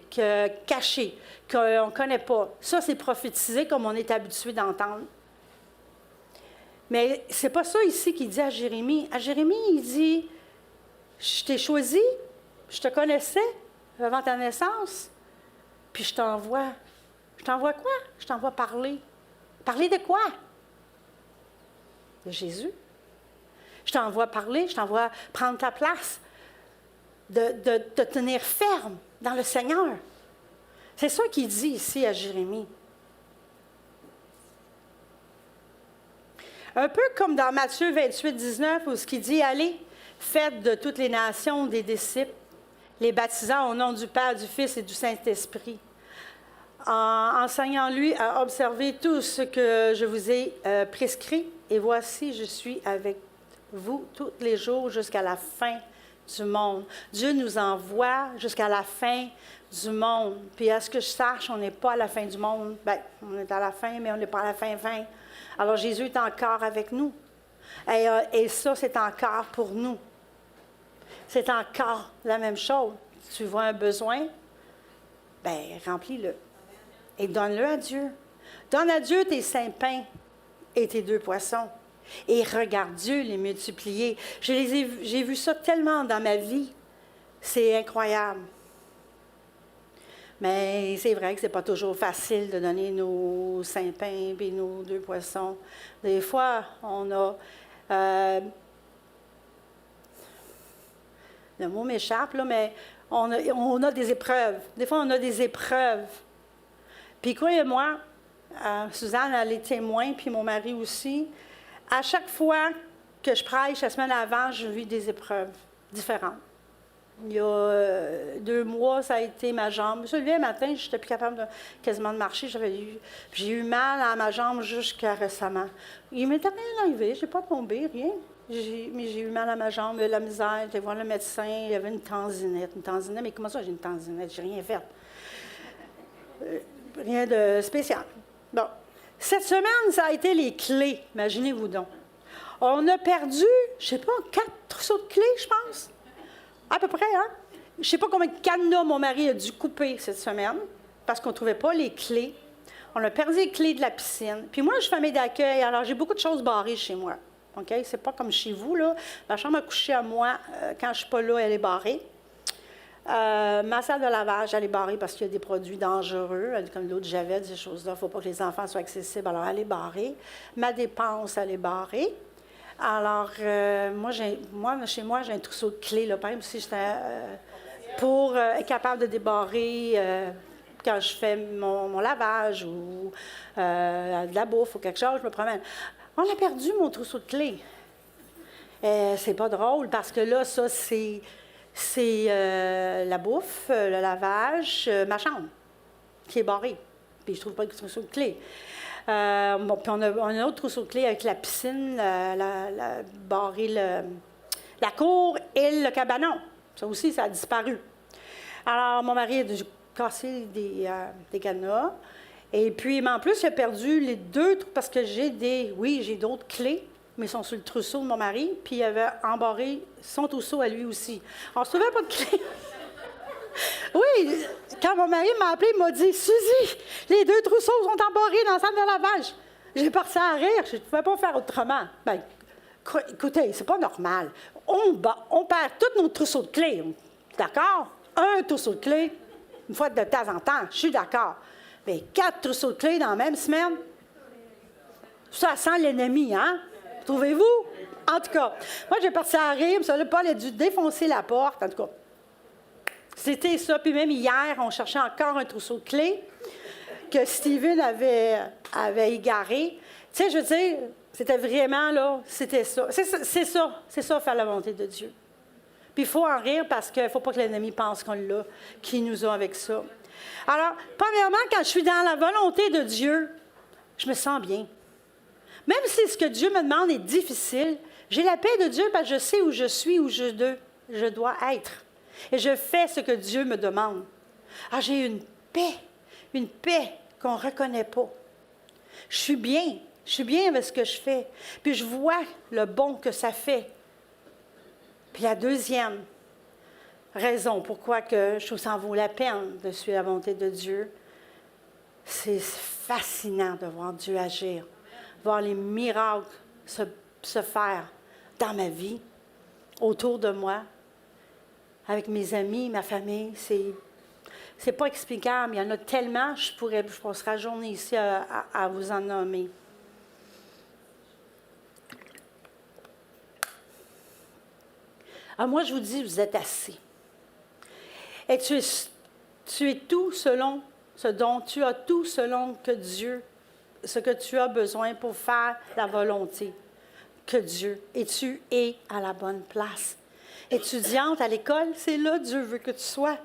cachées, qu'on ne connaît pas. Ça, c'est prophétiser comme on est habitué d'entendre. Mais ce n'est pas ça ici qu'il dit à Jérémie. À Jérémie, il dit... Je t'ai choisi, je te connaissais avant ta naissance, puis je t'envoie. Je t'envoie quoi? Je t'envoie parler. Parler de quoi? De Jésus. Je t'envoie parler, je t'envoie prendre ta place, de te tenir ferme dans le Seigneur. C'est ça qu'il dit ici à Jérémie. Un peu comme dans Matthieu 28, 19, où ce qu'il dit, allez, faites de toutes les nations des disciples, les baptisant au nom du Père, du Fils et du Saint-Esprit, en enseignant-lui à observer tout ce que je vous ai prescrit. Et voici, je suis avec vous tous les jours jusqu'à la fin du monde. Dieu nous envoie jusqu'à la fin du monde. Puis à ce que je sache, on n'est pas à la fin du monde. Bien, on est à la fin, mais on n'est pas à la fin. Alors Jésus est encore avec nous. Et ça, c'est encore pour nous. C'est encore la même chose. Tu vois un besoin, bien, remplis-le. Et donne-le à Dieu. Donne à Dieu tes 5 pains et tes 2 poissons. Et regarde Dieu les multiplier. J'ai vu ça tellement dans ma vie. C'est incroyable. Mais c'est vrai que ce n'est pas toujours facile de donner nos 5 pains et nos 2 poissons. Des fois, on a... le mot m'échappe, là, mais on a des épreuves. Des fois, on a des épreuves. Puis croyez-moi, Suzanne, elle est témoin, puis mon mari aussi. À chaque fois que je prêche, la semaine avant, je vis des épreuves différentes. Il y a 2 mois, ça a été ma jambe. Je me suis levée un matin, je n'étais plus capable quasiment de marcher. J'ai eu mal à ma jambe jusqu'à récemment. Il m'était rien arrivé, je n'ai pas tombé, rien. Mais j'ai eu mal à ma jambe, la misère. J'étais voir le médecin, il y avait une tendinite. Mais comment ça, j'ai une tendinite? J'ai rien fait. Rien de spécial. Bon. Cette semaine, ça a été les clés. Imaginez-vous donc. On a perdu, je ne sais pas, 4 trousseaux de clés, je pense. À peu près, hein? Je ne sais pas combien de cadenas mon mari a dû couper cette semaine parce qu'on ne trouvait pas les clés. On a perdu les clés de la piscine. Puis moi, je suis famille d'accueil, alors j'ai beaucoup de choses barrées chez moi. OK? C'est pas comme chez vous, là. Ma chambre à coucher à moi, quand je ne suis pas là, elle est barrée. Ma salle de lavage, elle est barrée parce qu'il y a des produits dangereux, comme l'eau de javel, ces choses-là. Il ne faut pas que les enfants soient accessibles, alors elle est barrée. Ma dépense, elle est barrée. Alors, chez moi, j'ai un trousseau de clés, là, même si j'étais pour être capable de débarrer quand je fais mon lavage ou de la bouffe ou quelque chose, je me promène. On a perdu mon trousseau de clés. C'est pas drôle parce que là, ça, c'est la bouffe, le lavage, ma chambre qui est barrée. Puis je trouve pas le trousseau de clés. Puis on a un autre trousseau de clés avec la piscine, barré la cour et le cabanon. Ça aussi, ça a disparu. Alors, mon mari a dû casser des cadenas. Et puis, mais en plus, il a perdu les deux, parce que j'ai d'autres clés, mais ils sont sur le trousseau de mon mari, puis il avait embarré son trousseau à lui aussi. On ne se trouvait pas de clés. Oui, quand mon mari m'a appelé, il m'a dit « Suzy, les deux trousseaux sont embarrés dans la salle de lavage. » J'ai parti à rire, je ne pouvais pas faire autrement. Bien, écoutez, c'est pas normal. On perd tous nos trousseaux de clés, d'accord? Un trousseau de clés, une fois de temps en temps, je suis d'accord. Mais 4 trousseaux de clés dans la même semaine, ça sent l'ennemi, hein? Trouvez-vous? En tout cas, moi, j'ai parti à rire, ça, Paul a dû défoncer la porte, en tout cas. C'était ça. Puis même hier, on cherchait encore un trousseau de clés que Steven avait égaré. Tu sais, je veux dire, c'était vraiment, là, c'était ça. C'est ça, faire la volonté de Dieu. Puis il faut en rire parce qu'il ne faut pas que l'ennemi pense qu'on l'a, qu'il nous a avec ça. Alors, premièrement, quand je suis dans la volonté de Dieu, je me sens bien. Même si ce que Dieu me demande est difficile, j'ai la paix de Dieu parce que je sais où je suis, où je dois être. Et je fais ce que Dieu me demande. Ah, j'ai une paix qu'on ne reconnaît pas. Je suis bien avec ce que je fais. Puis je vois le bon que ça fait. Puis la deuxième raison pourquoi que je trouve que ça en vaut la peine de suivre la volonté de Dieu, c'est fascinant de voir Dieu agir, voir les miracles se faire dans ma vie, autour de moi, avec mes amis, ma famille. C'est pas explicable. Il y en a tellement, je passerai la journée ici à vous en nommer. Alors moi, je vous dis, vous êtes assez. Et tu es tout selon ce dont tu as tout selon que Dieu, ce que tu as besoin pour faire la volonté que Dieu. Et tu es à la bonne place. Étudiante à l'école, c'est là que Dieu veut que tu sois.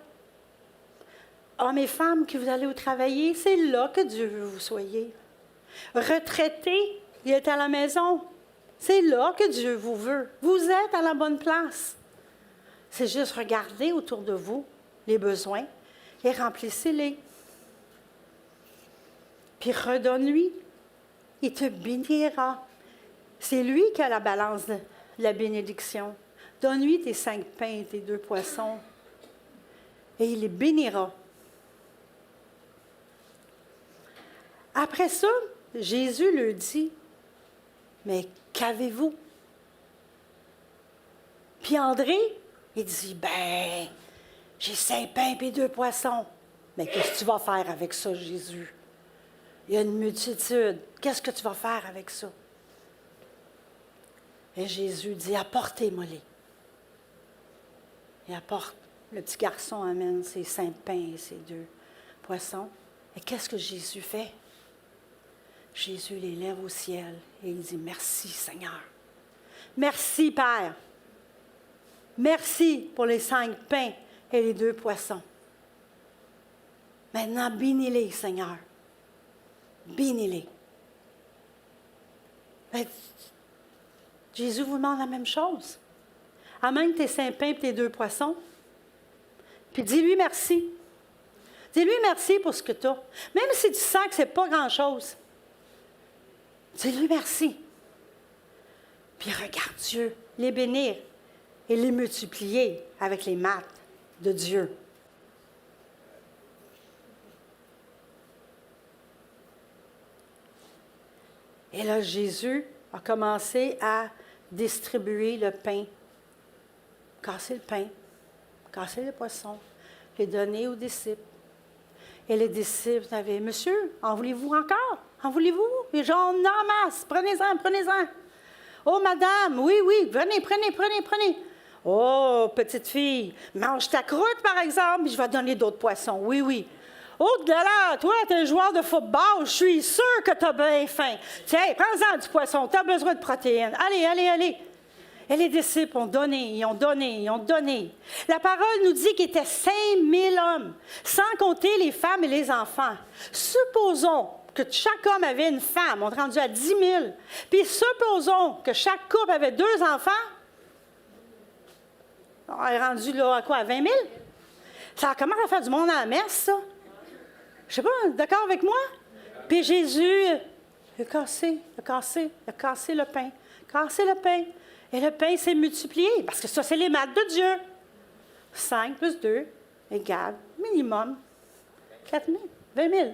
Hommes et femmes qui vous allez travailler, c'est là que Dieu veut que vous soyez. Retraités, il est à la maison, c'est là que Dieu vous veut. Vous êtes à la bonne place. C'est juste regarder autour de vous les besoins et remplissez-les. Puis redonne-lui. Il te bénira. C'est lui qui a la balance de la bénédiction. Donne-lui tes 5 pains et tes 2 poissons. Et il les bénira. Après ça, Jésus leur dit, « Mais qu'avez-vous? » Puis André, il dit, « Ben, j'ai 5 pains et 2 poissons. » « Mais qu'est-ce que tu vas faire avec ça, Jésus? Il y a une multitude. Qu'est-ce que tu vas faire avec ça? » Et Jésus dit, « Apportez-moi-les. » Il apporte. Le petit garçon amène ses 5 pains et ses 2 poissons. Et qu'est-ce que Jésus fait? Jésus les lève au ciel et il dit, « Merci, Seigneur. Merci, Père. Merci pour les 5 pains et les 2 poissons. Maintenant, bénis-les, Seigneur. Bénis-les. » Jésus vous demande la même chose. Amène tes 5 pains et tes 2 poissons. Puis dis-lui merci. Dis-lui merci pour ce que tu as. Même si tu sens que ce n'est pas grand-chose. Dis-lui merci. Puis regarde Dieu, les bénir et les multiplier avec les maths de Dieu. Et là, Jésus a commencé à distribuer le pain. Casser le pain, casser le poisson, et donné aux disciples. Et les disciples avaient, Monsieur, en voulez-vous encore? En voulez-vous? Les gens en masse, prenez-en, prenez-en. Oh, madame, oui, venez, prenez. Oh, petite fille, mange ta croûte, par exemple, puis je vais te donner d'autres poissons. Oui. Oh, là, toi, t'es un joueur de football, je suis sûre que t'as bien faim. Tiens, prends-en du poisson, t'as besoin de protéines. Allez. Et les disciples ont donné. La parole nous dit qu'il était 5000 hommes, sans compter les femmes et les enfants. Supposons que chaque homme avait une femme, on est rendu à 10 000. Puis supposons que chaque couple avait 2 enfants. On est rendu là à quoi, à 20 000? Ça commence à faire du monde à la messe, ça. Je sais pas, d'accord avec moi? Puis Jésus a cassé le pain. Et le pain s'est multiplié, parce que ça, c'est les maths de Dieu. 5 plus 2 égale minimum 4 000, 20 000.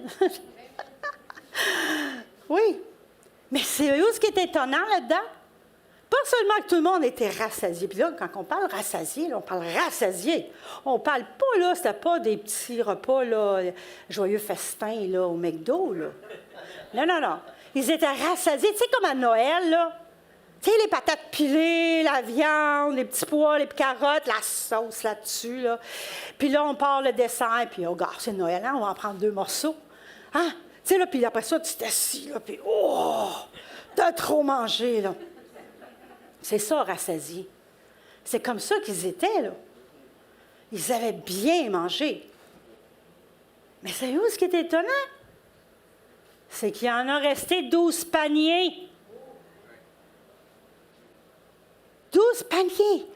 Oui. Mais c'est eux ce qui est étonnant là-dedans. Pas seulement que tout le monde était rassasié. Puis là, quand on parle rassasié, là, on parle rassasié. On parle pas, là, c'était pas des petits repas, là, joyeux festins, là, au McDo, là. Non. Ils étaient rassasiés. Tu sais, comme à Noël, là. Tu sais, les patates pilées, la viande, les petits pois, les carottes, la sauce là-dessus, là. Puis là, on part le dessert, puis, oh, gars, c'est Noël, hein, on va en prendre 2 morceaux. Hein? Tu sais, là, puis après ça, tu t'assis, là, puis, oh, t'as trop mangé, là. C'est ça, rassasié. C'est comme ça qu'ils étaient, là. Ils avaient bien mangé. Mais savez-vous ce qui est étonnant? C'est qu'il y en a resté 12 paniers. 12 paniers.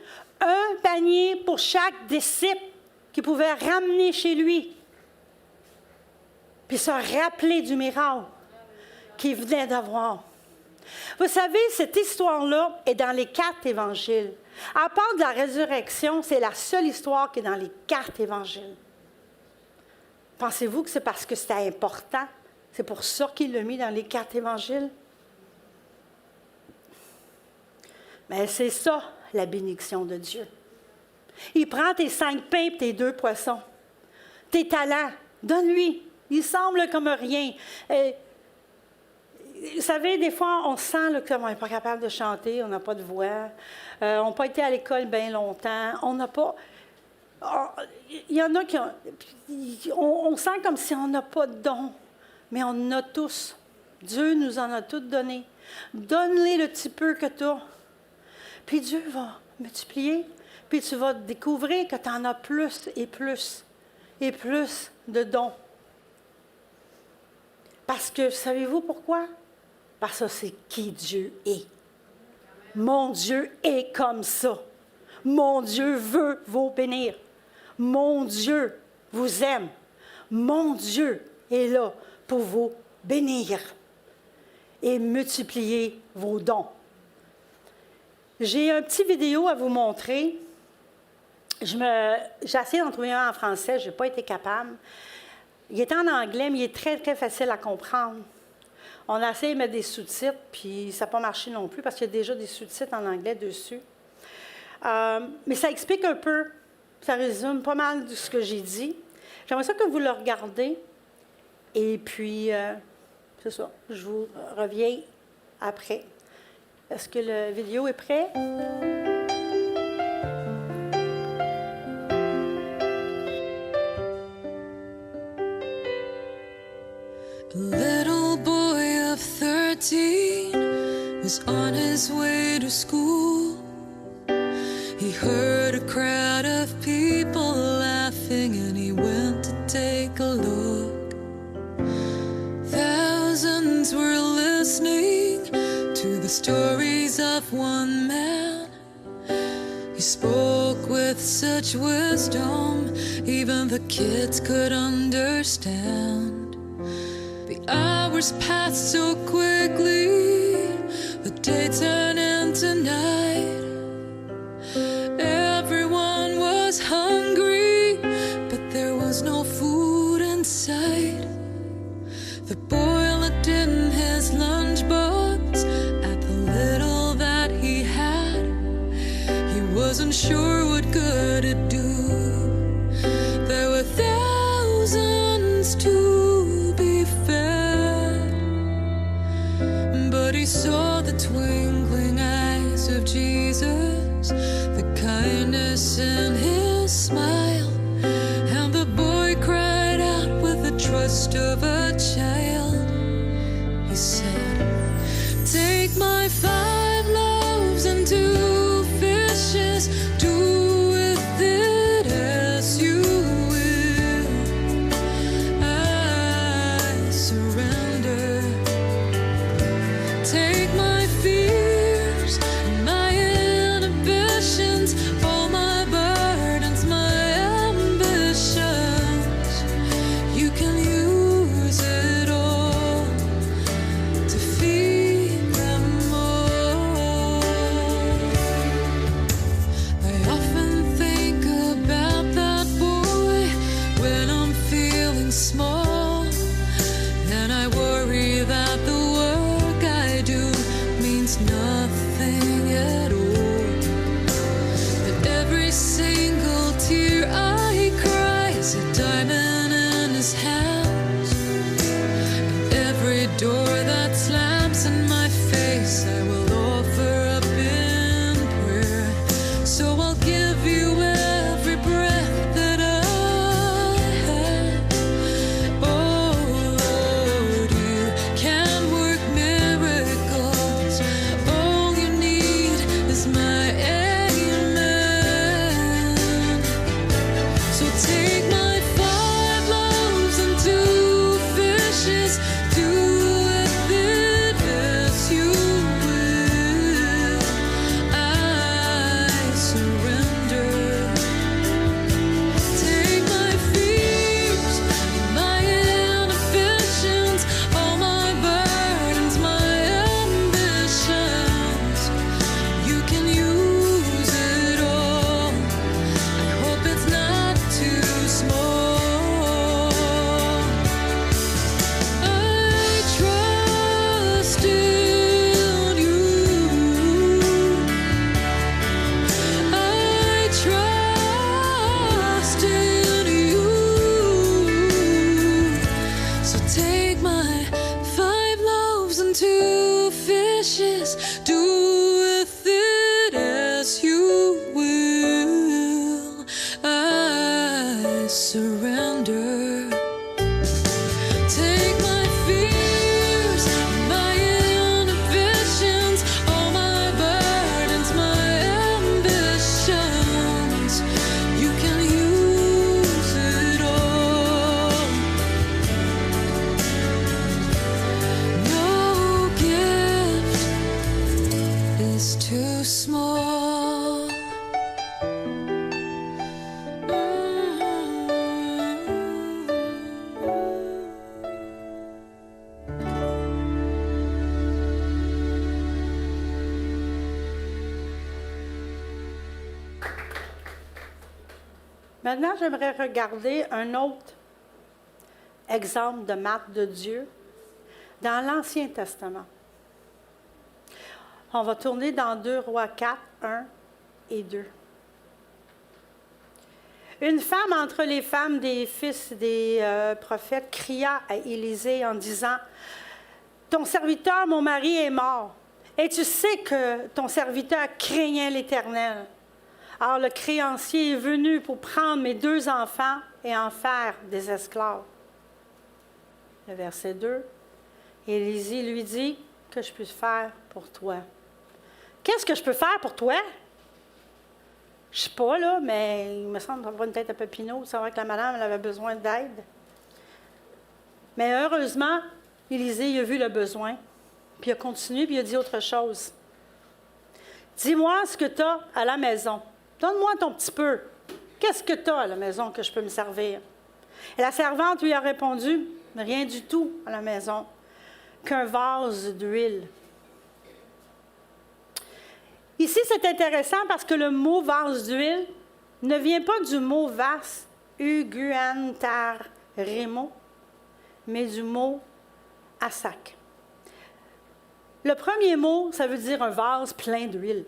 Un panier pour chaque disciple qu'il pouvait ramener chez lui. Puis se rappeler du miracle qu'il venait d'avoir. Vous savez, cette histoire-là est dans les 4 évangiles. À part de la résurrection, c'est la seule histoire qui est dans les 4 évangiles. Pensez-vous que c'est parce que c'était important? C'est pour ça qu'il l'a mis dans les 4 évangiles? Mais c'est ça, la bénédiction de Dieu. Il prend tes 5 pains et tes 2 poissons. Tes talents, donne-lui. Il semble comme rien. Vous savez, des fois, on sent là, qu'on n'est pas capable de chanter, on n'a pas de voix, on n'a pas été à l'école bien longtemps, on n'a pas... Il y en a qui ont... On sent comme si on n'a pas de don, mais on en a tous. Dieu nous en a tous donné. Donne-les le petit peu que tu as. Puis Dieu va multiplier, puis tu vas découvrir que tu en as plus et plus et plus de dons. Parce que, savez-vous pourquoi? Parce que c'est qui Dieu est. Mon Dieu est comme ça. Mon Dieu veut vous bénir. Mon Dieu vous aime. Mon Dieu est là pour vous bénir et multiplier vos dons. J'ai un petit vidéo à vous montrer. J'ai essayé d'en trouver un en français, je n'ai pas été capable. Il est en anglais, mais il est très, très facile à comprendre. On a essayé de mettre des sous-titres, puis ça n'a pas marché non plus, parce qu'il y a déjà des sous-titres en anglais dessus. Mais ça explique un peu, ça résume pas mal de ce que j'ai dit. J'aimerais ça que vous le regardez. Et puis, c'est ça, je vous reviens après. Est-ce que la vidéo est prête? A little boy of 13 was on his way to school. He heard a crowd of people laughing and he went to take a look. Thousands were listening to the stories of one man. He spoke with such wisdom, even the kids could understand. The hours passed so quickly, the day turned into night. Everyone was hungry, but there was no food in sight. The boy looked in his lunchbox at the little that he had. He wasn't sure what good it'd do. There were wishes. Do with it as you will. I surrender. Take my fears, my inhibitions, all my burdens, my ambitions. You can use it all. No gift is too small. Maintenant, j'aimerais regarder un autre exemple de marque de Dieu dans l'Ancien Testament. On va tourner dans 2 Rois 4, 1 et 2. Une femme entre les femmes des fils des prophètes cria à Élisée en disant, « Ton serviteur, mon mari, est mort, et tu sais que ton serviteur craignait l'Éternel. Alors le créancier est venu pour prendre mes 2 enfants et en faire des esclaves. » Le verset 2, Élisée lui dit, « Que je puisse faire pour toi? » Qu'est-ce que je peux faire pour toi? Je ne sais pas, là, mais il me semble avoir une tête un peu pinot. C'est vrai que la madame elle avait besoin d'aide. Mais heureusement, Élisée il a vu le besoin, puis il a continué, puis il a dit autre chose. « Dis-moi ce que tu as à la maison. Donne-moi ton petit peu. Qu'est-ce que tu as à la maison que je peux me servir? » Et la servante lui a répondu, « Rien du tout à la maison, qu'un vase d'huile. » Ici, c'est intéressant parce que le mot vase d'huile ne vient pas du mot vas, uguantaremo, mais du mot asak. Le premier mot, ça veut dire un vase plein d'huile.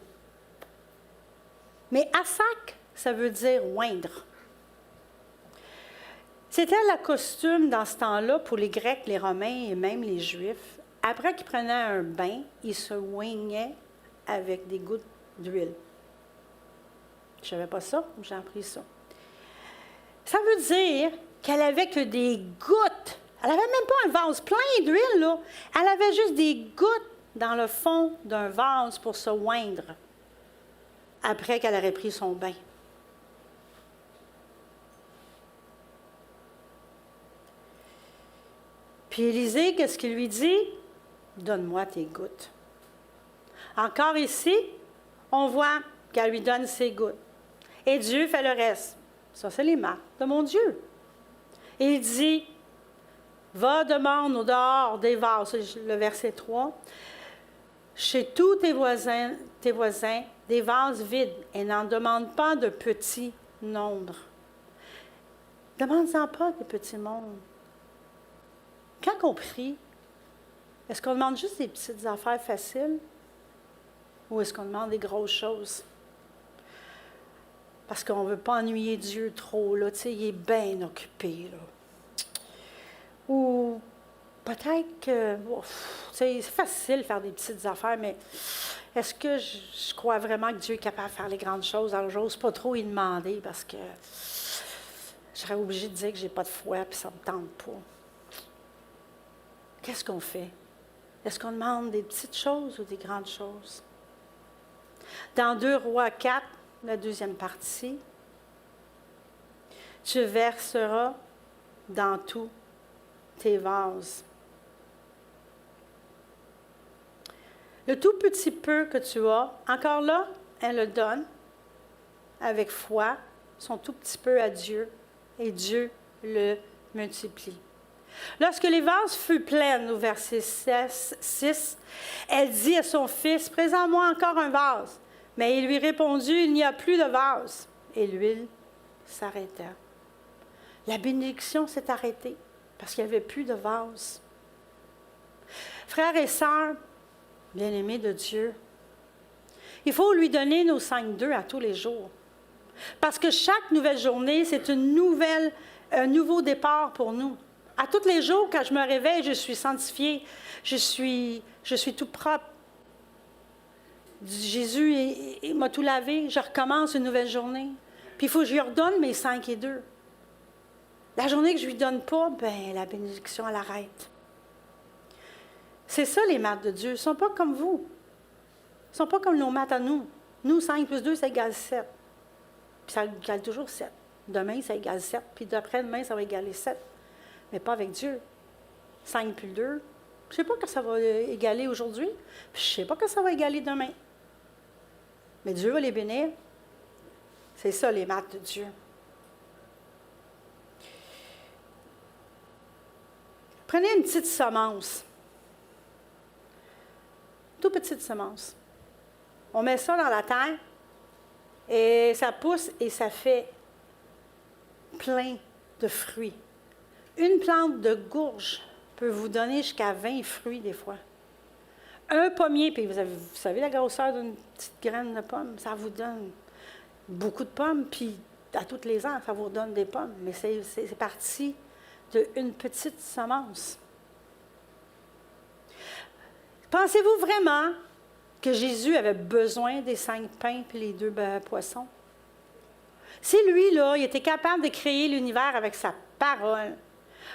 Mais asak, ça veut dire oindre. C'était la costume dans ce temps-là pour les Grecs, les Romains et même les Juifs. Après qu'ils prenaient un bain, ils se oignaient avec des gouttes d'huile. Je ne savais pas ça, j'ai appris ça. Ça veut dire qu'elle avait que des gouttes. Elle n'avait même pas un vase plein d'huile, là. Elle avait juste des gouttes dans le fond d'un vase pour se oindre après qu'elle aurait pris son bain. Puis Élisée, qu'est-ce qu'il lui dit? Donne-moi tes gouttes. Encore ici, on voit qu'elle lui donne ses gouttes. Et Dieu fait le reste. Ça, c'est les marques de mon Dieu. Et il dit, va demande au dehors des vases, c'est le verset 3, chez tous tes voisins, des vases vides, et n'en demande pas de petits nombres. Demande-en pas des petits nombres. Quand on prie, est-ce qu'on demande juste des petites affaires faciles ou est-ce qu'on demande des grosses choses? Parce qu'on ne veut pas ennuyer Dieu trop, là, tu sais, il est bien occupé, là. Ou peut-être que, c'est facile de faire des petites affaires, mais est-ce que je crois vraiment que Dieu est capable de faire les grandes choses? Alors, j'ose pas trop y demander parce que je serais obligée de dire que je n'ai pas de foi et ça ne me tente pas. Qu'est-ce qu'on fait? Est-ce qu'on demande des petites choses ou des grandes choses? Dans 2 Rois 4, la deuxième partie, tu verseras dans tous tes vases. Le tout petit peu que tu as, encore là, elle le donne avec foi, son tout petit peu à Dieu, et Dieu le multiplie. Lorsque les vases furent pleines, au verset 6, elle dit à son fils, « Présente-moi encore un vase. » Mais il lui répondit, « Il n'y a plus de vase. » Et l'huile s'arrêta. La bénédiction s'est arrêtée parce qu'il n'y avait plus de vase. Frères et sœurs, bien-aimés de Dieu, il faut lui donner nos 5-2 à tous les jours. Parce que chaque nouvelle journée, c'est un nouveau départ pour nous. À tous les jours, quand je me réveille, je suis sanctifiée, je suis tout propre. Jésus, il m'a tout lavé, je recommence une nouvelle journée. Puis il faut que je lui redonne mes 5 et 2. La journée que je ne lui donne pas, ben la bénédiction, elle arrête. C'est ça, les maths de Dieu. Ils ne sont pas comme vous. Ils ne sont pas comme nos maths à nous. Nous, 5 plus 2, ça égale 7. Puis ça égale toujours 7. Demain, ça égale 7. Puis d'après-demain, ça va égaler 7. Mais pas avec Dieu. 5 plus 2, je ne sais pas que ça va égaler aujourd'hui. Puis je ne sais pas que ça va égaler demain. Mais Dieu va les bénir. C'est ça, les maths de Dieu. Prenez une petite semence. Toute petite semence. On met ça dans la terre et ça pousse et ça fait plein de fruits. Une plante de gourge peut vous donner jusqu'à 20 fruits des fois. Un pommier, puis vous savez la grosseur d'une petite graine de pomme, ça vous donne beaucoup de pommes, puis à tous les ans, ça vous donne des pommes. Mais c'est parti d'une petite semence. Pensez-vous vraiment que Jésus avait besoin des 5 pains et les 2 poissons? Si lui, là, il était capable de créer l'univers avec sa parole,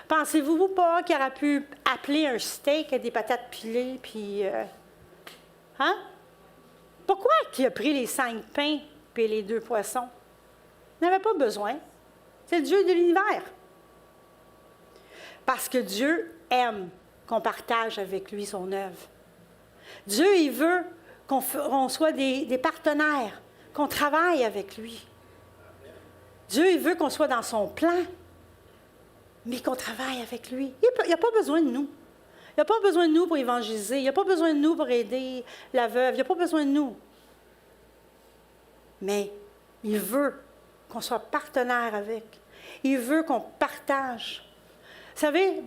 pensez-vous pas qu'il aurait pu appeler un steak avec des patates pilées, puis... hein? Pourquoi il a pris les 5 pains et les 2 poissons? Il n'avait pas besoin. C'est le Dieu de l'univers. Parce que Dieu aime qu'on partage avec lui son œuvre. Dieu, il veut qu'on soit des partenaires, qu'on travaille avec lui. Dieu, il veut qu'on soit dans son plan, mais qu'on travaille avec lui. Il n'a pas besoin de nous. Il n'a pas besoin de nous pour évangéliser. Il n'a pas besoin de nous pour aider la veuve. Il n'a pas besoin de nous. Mais il veut qu'on soit partenaire avec. Il veut qu'on partage. Vous savez,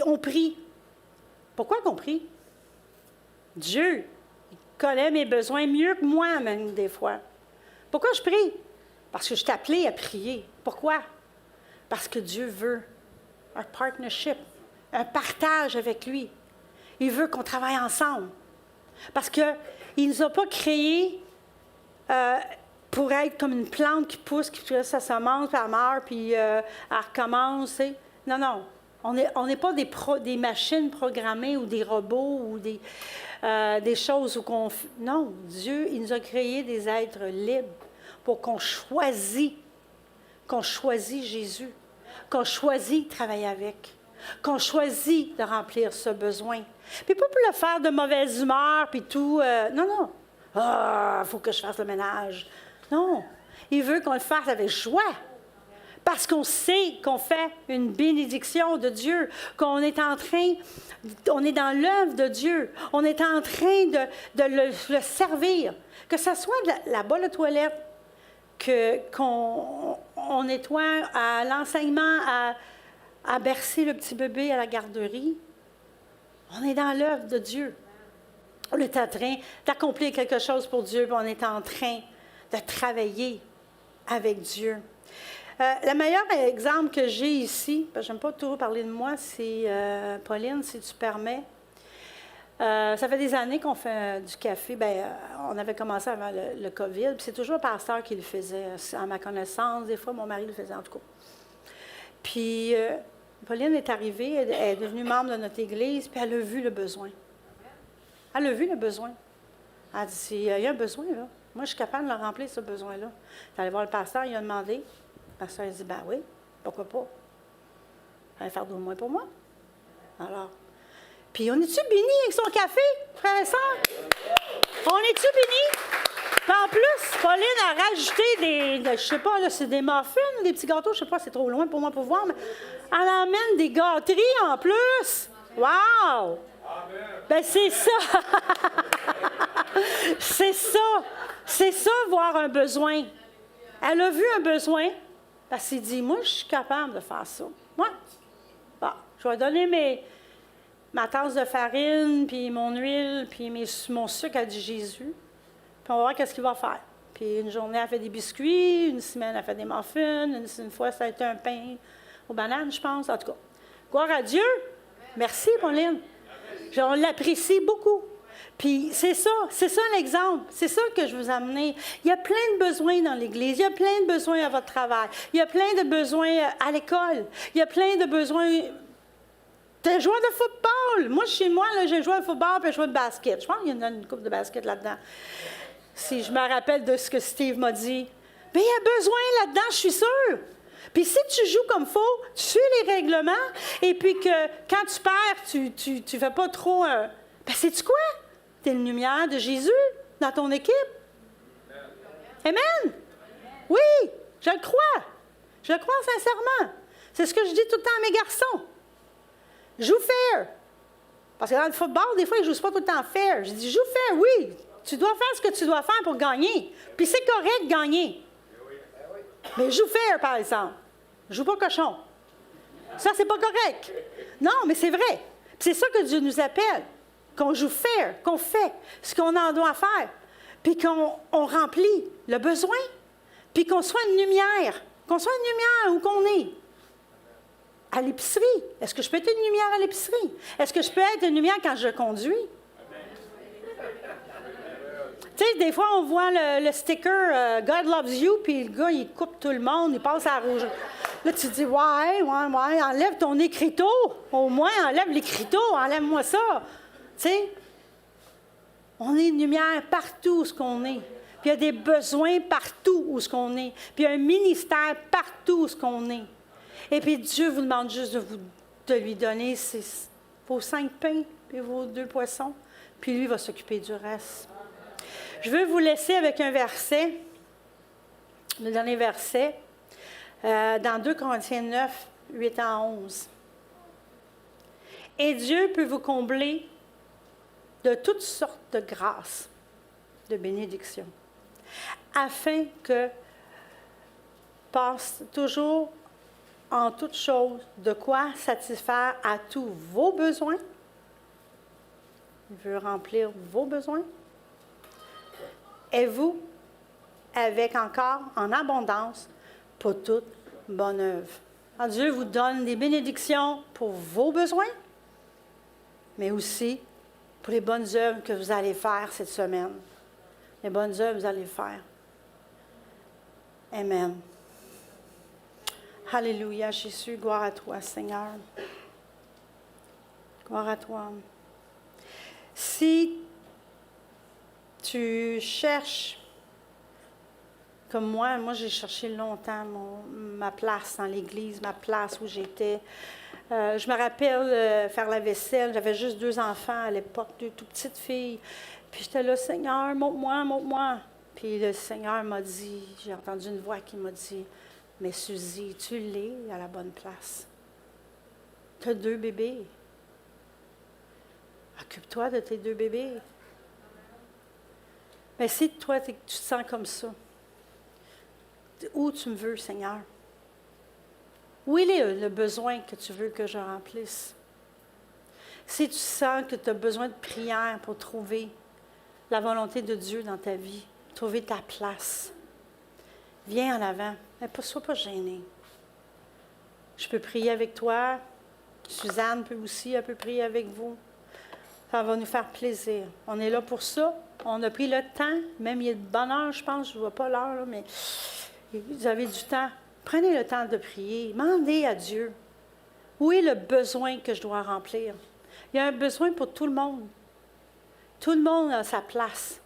on prie. Pourquoi qu'on prie? Dieu, il connaît mes besoins mieux que moi, même des fois. Pourquoi je prie? Parce que je suis appelée à prier. Pourquoi? Parce que Dieu veut un partnership, un partage avec lui. Il veut qu'on travaille ensemble. Parce qu'il ne nous a pas créés pour être comme une plante qui pousse, qui fait sa semence, puis elle meurt, puis elle recommence. Non, non. On n'est pas des machines programmées ou des robots ou des choses où qu'on... Non, Dieu, il nous a créés des êtres libres pour qu'on choisisse Jésus, qu'on choisit de travailler avec, qu'on choisit de remplir ce besoin. Puis pas pour le faire de mauvaise humeur, puis tout. Non, non. Ah, il faut que je fasse le ménage. Non. Il veut qu'on le fasse avec joie. Parce qu'on sait qu'on fait une bénédiction de Dieu, qu'on est en train, on est dans l'œuvre de Dieu, on est en train de le servir. Que ce soit la bolle de toilette, qu'on nettoie à l'enseignement, à bercer le petit bébé à la garderie, on est dans l'œuvre de Dieu. On est en train d'accomplir quelque chose pour Dieu, puis on est en train de travailler avec Dieu. Le meilleur exemple que j'ai ici, parce que je n'aime pas toujours parler de moi, c'est Pauline, si tu permets. Ça fait des années qu'on fait du café. On avait commencé avant le COVID, puis c'est toujours le pasteur qui le faisait, à ma connaissance. Des fois, mon mari le faisait en tout cas. Puis Pauline est arrivée, elle est devenue membre de notre Église, puis elle a vu le besoin. Elle a vu le besoin. Elle a dit, il y a un besoin, là. Moi, je suis capable de le remplir, ce besoin-là. Elle est allée voir le pasteur, il a demandé. Le pasteur a dit, ben oui, pourquoi pas? Elle va faire d'au moins pour moi. Alors, puis on est-tu bénis avec son café, frères et sœurs? On est-tu bénis? Puis en plus, Pauline a rajouté je sais pas, là, c'est des muffins, des petits gâteaux, je sais pas, c'est trop loin pour moi pour voir, mais elle emmène des gâteries en plus. Wow! Ben c'est ça! C'est ça, voir un besoin. Elle a vu un besoin, parce qu'elle s'est dit, moi, je suis capable de faire ça. Moi, bon, je vais donner ma tasse de farine, puis mon huile, puis mon sucre à du Jésus, puis on va voir qu'est-ce qu'il va faire. Puis une journée, elle fait des biscuits, une semaine, elle fait des muffins, une fois, ça a été un pain aux bananes, je pense. En tout cas, gloire à Dieu. Merci, Pauline. On l'apprécie beaucoup. Puis c'est ça l'exemple. C'est ça que je vous ai amené. Il y a plein de besoins dans l'Église. Il y a plein de besoins à votre travail. Il y a plein de besoins à l'école. Il y a plein de besoins de joueurs de football. Moi, chez moi, là, j'ai joué au football et je joue de basket. Je pense qu'il y en a une coupe de basket là-dedans. Si je me rappelle de ce que Steve m'a dit. Mais il y a besoin là-dedans, je suis sûre. Puis si tu joues comme faut, tu suis les règlements, et puis que quand tu perds, tu fais pas trop... Ben, sais-tu quoi? Tu es une lumière de Jésus dans ton équipe. Amen? Oui, je le crois. Je le crois sincèrement. C'est ce que je dis tout le temps à mes garçons. Joue fair. Parce que dans le football, des fois, ils ne jouent pas tout le temps fair. Je dis, joue fair, oui. Tu dois faire ce que tu dois faire pour gagner. Puis c'est correct de gagner. Mais joue fair, par exemple. Joue pas cochon. Ça, c'est pas correct. Non, mais c'est vrai. Puis c'est ça que Dieu nous appelle. Qu'on joue fair, qu'on fait ce qu'on en doit faire. Puis qu'on remplit le besoin. Puis qu'on soit une lumière. Qu'on soit une lumière où qu'on est. À l'épicerie. Est-ce que je peux être une lumière à l'épicerie? Est-ce que je peux être une lumière quand je conduis? Tu sais, des fois, on voit le sticker God loves you, puis le gars, il coupe tout le monde, il passe à la rouge. Là, tu te dis, ouais, enlève ton écriteau. Au moins, enlève l'écriteau, enlève-moi ça. Tu sais, on est une lumière partout où ce qu'on est. Puis il y a des besoins partout où ce qu'on est. Puis il y a un ministère partout où ce qu'on est. Et puis Dieu vous demande juste de lui donner vos 5 pains et vos 2 poissons. Puis lui va s'occuper du reste. Je veux vous laisser avec un verset, le dernier verset, dans 2 Corinthiens 9, 8 à 11. Et Dieu peut vous combler de toutes sortes de grâces, de bénédictions, afin que passe toujours en toutes choses de quoi satisfaire à tous vos besoins. Il veut remplir vos besoins. Et vous, avec encore en abondance pour toute bonne œuvre. Alors, Dieu vous donne des bénédictions pour vos besoins, mais aussi pour les bonnes œuvres que vous allez faire cette semaine. Les bonnes œuvres que vous allez faire. Amen. Alléluia, Jésus. Gloire à toi, Seigneur. Gloire à toi. Si tu cherches, comme moi j'ai cherché longtemps ma place dans l'Église, ma place où j'étais. Je me rappelle faire la vaisselle, j'avais juste 2 enfants à l'époque, 2 tout petites filles. Puis j'étais là, Seigneur, montre-moi. Puis le Seigneur m'a dit, j'ai entendu une voix qui m'a dit, mais Suzy, tu l'es à la bonne place. Tu as 2 bébés. Occupe-toi de tes 2 bébés. Mais si toi, tu te sens comme ça, où tu me veux, Seigneur? Où est le besoin que tu veux que je remplisse? Si tu sens que tu as besoin de prière pour trouver la volonté de Dieu dans ta vie, trouver ta place, viens en avant. Mais sois pas gêné. Je peux prier avec toi. Suzanne peut aussi, elle peut prier avec vous. Ça va nous faire plaisir. On est là pour ça. On a pris le temps. Même il est de bonne heure, je pense. Je ne vois pas l'heure, là, mais vous avez du temps. Prenez le temps de prier. Demandez à Dieu. Où est le besoin que je dois remplir? Il y a un besoin pour tout le monde. Tout le monde a sa place.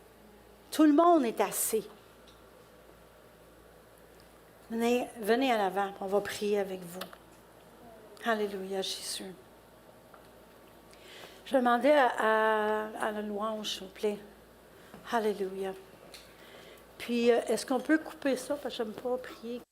Tout le monde est assez. Venez en avant. On va prier avec vous. Alléluia, Jésus. Je vais demander à la louange, s'il vous plaît. Alléluia. Puis, est-ce qu'on peut couper ça? Parce que je n'aime pas prier.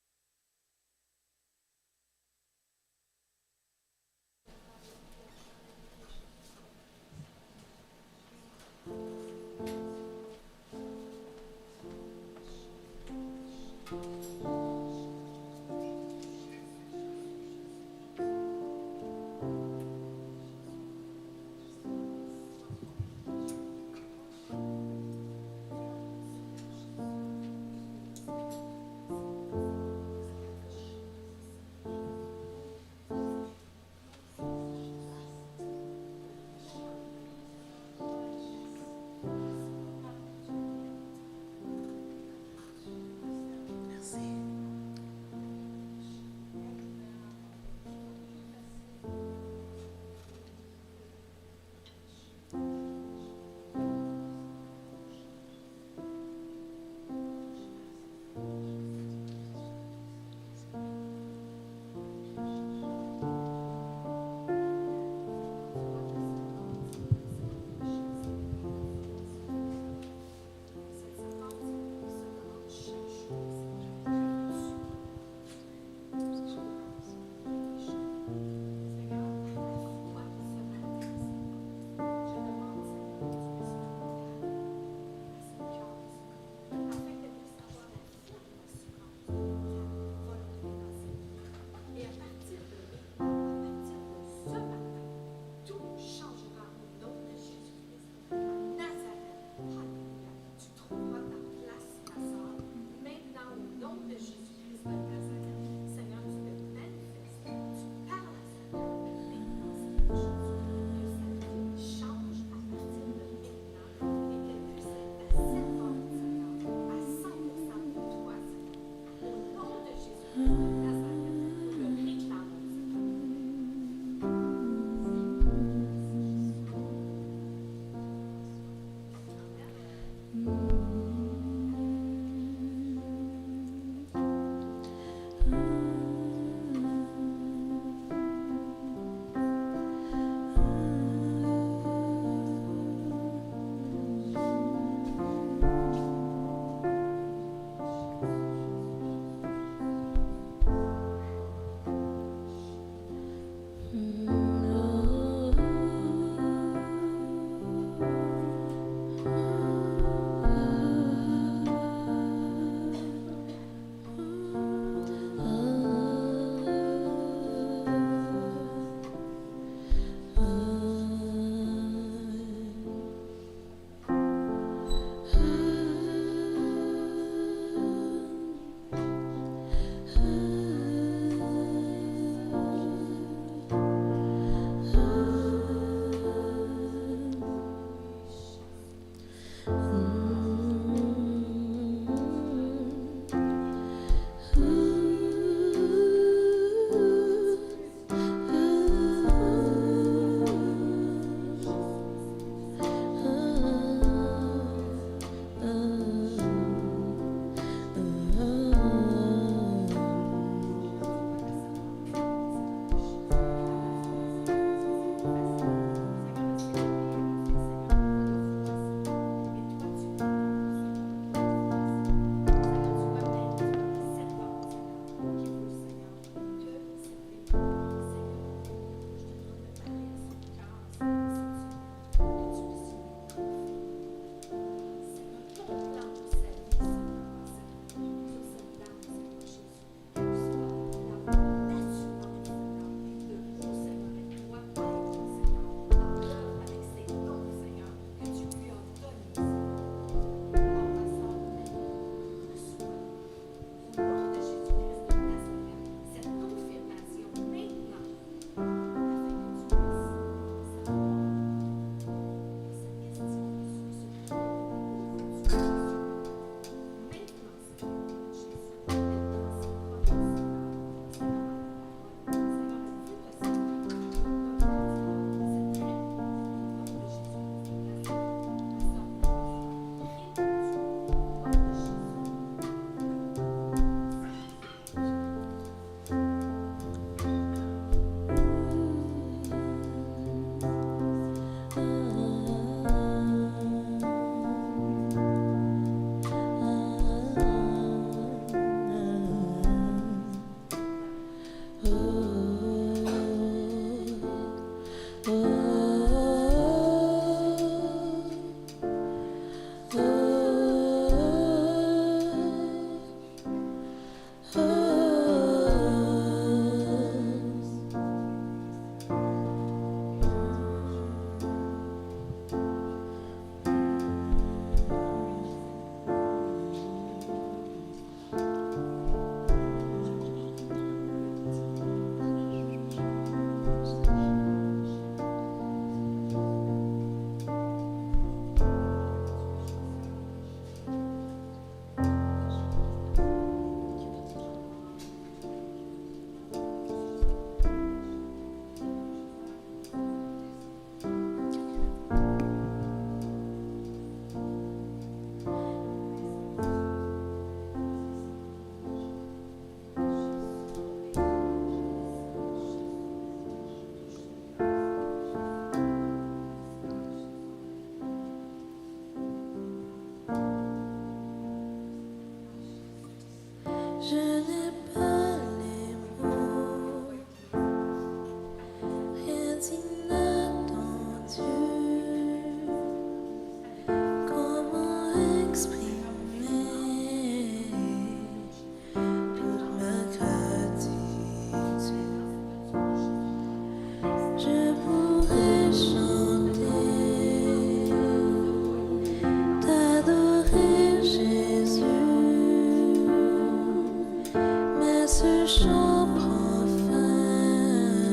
ce chant prend fin,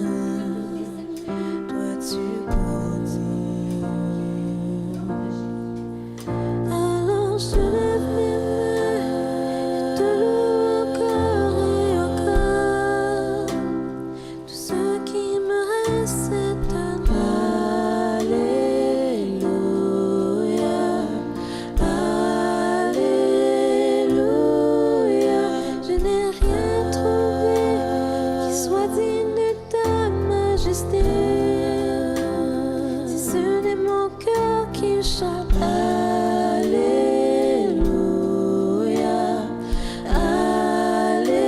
toi tu continues. Alors je lève mes mains et te loue encore et encore. Tout ce qui me reste c'est un Alléluia, Alléluia. Je n'ai rien trouvé qui soit digne de ta majesté. Si ce n'est mon cœur qui chante Alléluia, Alléluia.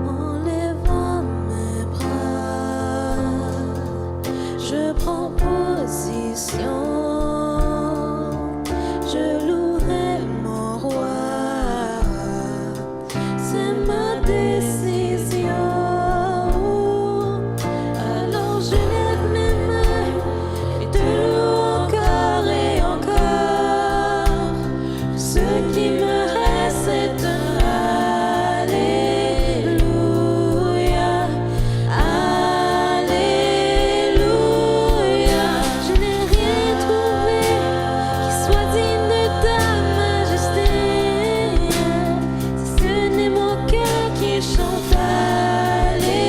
En levant mes bras, je prends position. Je louerai mon roi, c'est ma décision. Alors je lève mes mains et te loue encore et encore. Ce qui me reste c'est un Alléluia, Alléluia. Je n'ai rien trouvé qui soit digne de ta majesté. Si ce n'est mon cœur qui chante Alléluia,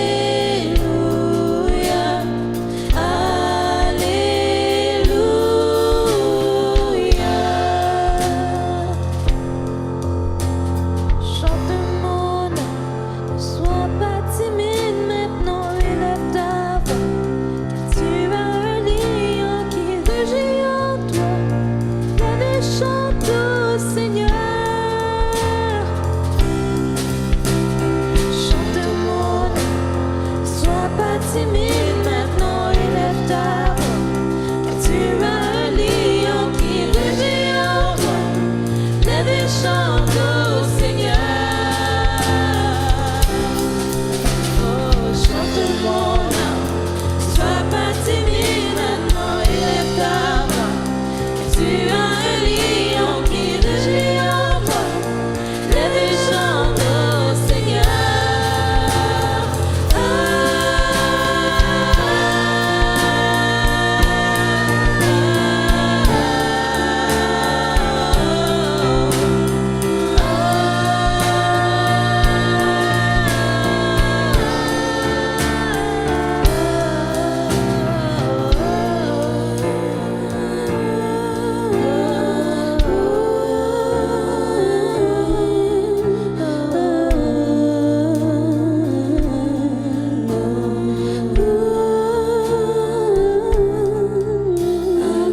Alléluia. Chante mon âme, ne sois pas timide maintenant, élève ta voix, car tu as un lion qui rugit en toi. Lève et chante au Seigneur. Chante mon âme, ne sois pas timide maintenant, élève ta voix, car tu as un lion qui rugit en toi. Lève et chante au Seigneur. Oh, chante mon âme, sois pas timide maintenant, élève ta voix, car tu as un lion qui rugit en toi. Lève et chante au Seigneur.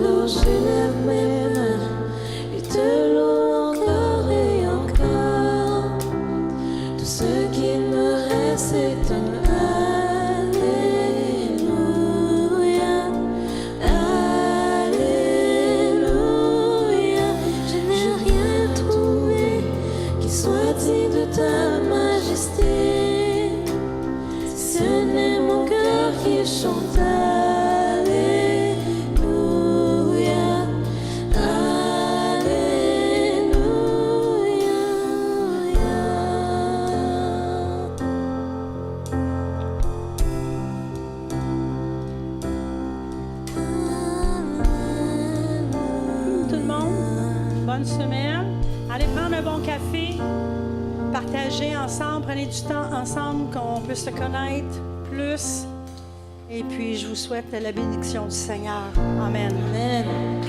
Alors j'élève mes mains et te loue encore et encore. Tout ce qui me reste c'est un Alléluia, Alléluia. Je n'ai rien trouvé qui soit digne de ta majesté. Si ce n'est mon cœur qui chante Alléluia, Tout le monde, bonne semaine. Allez prendre un bon café, partager ensemble, prenez du temps ensemble qu'on puisse se connaître plus. Et puis, je vous souhaite la bénédiction du Seigneur. Amen. Amen.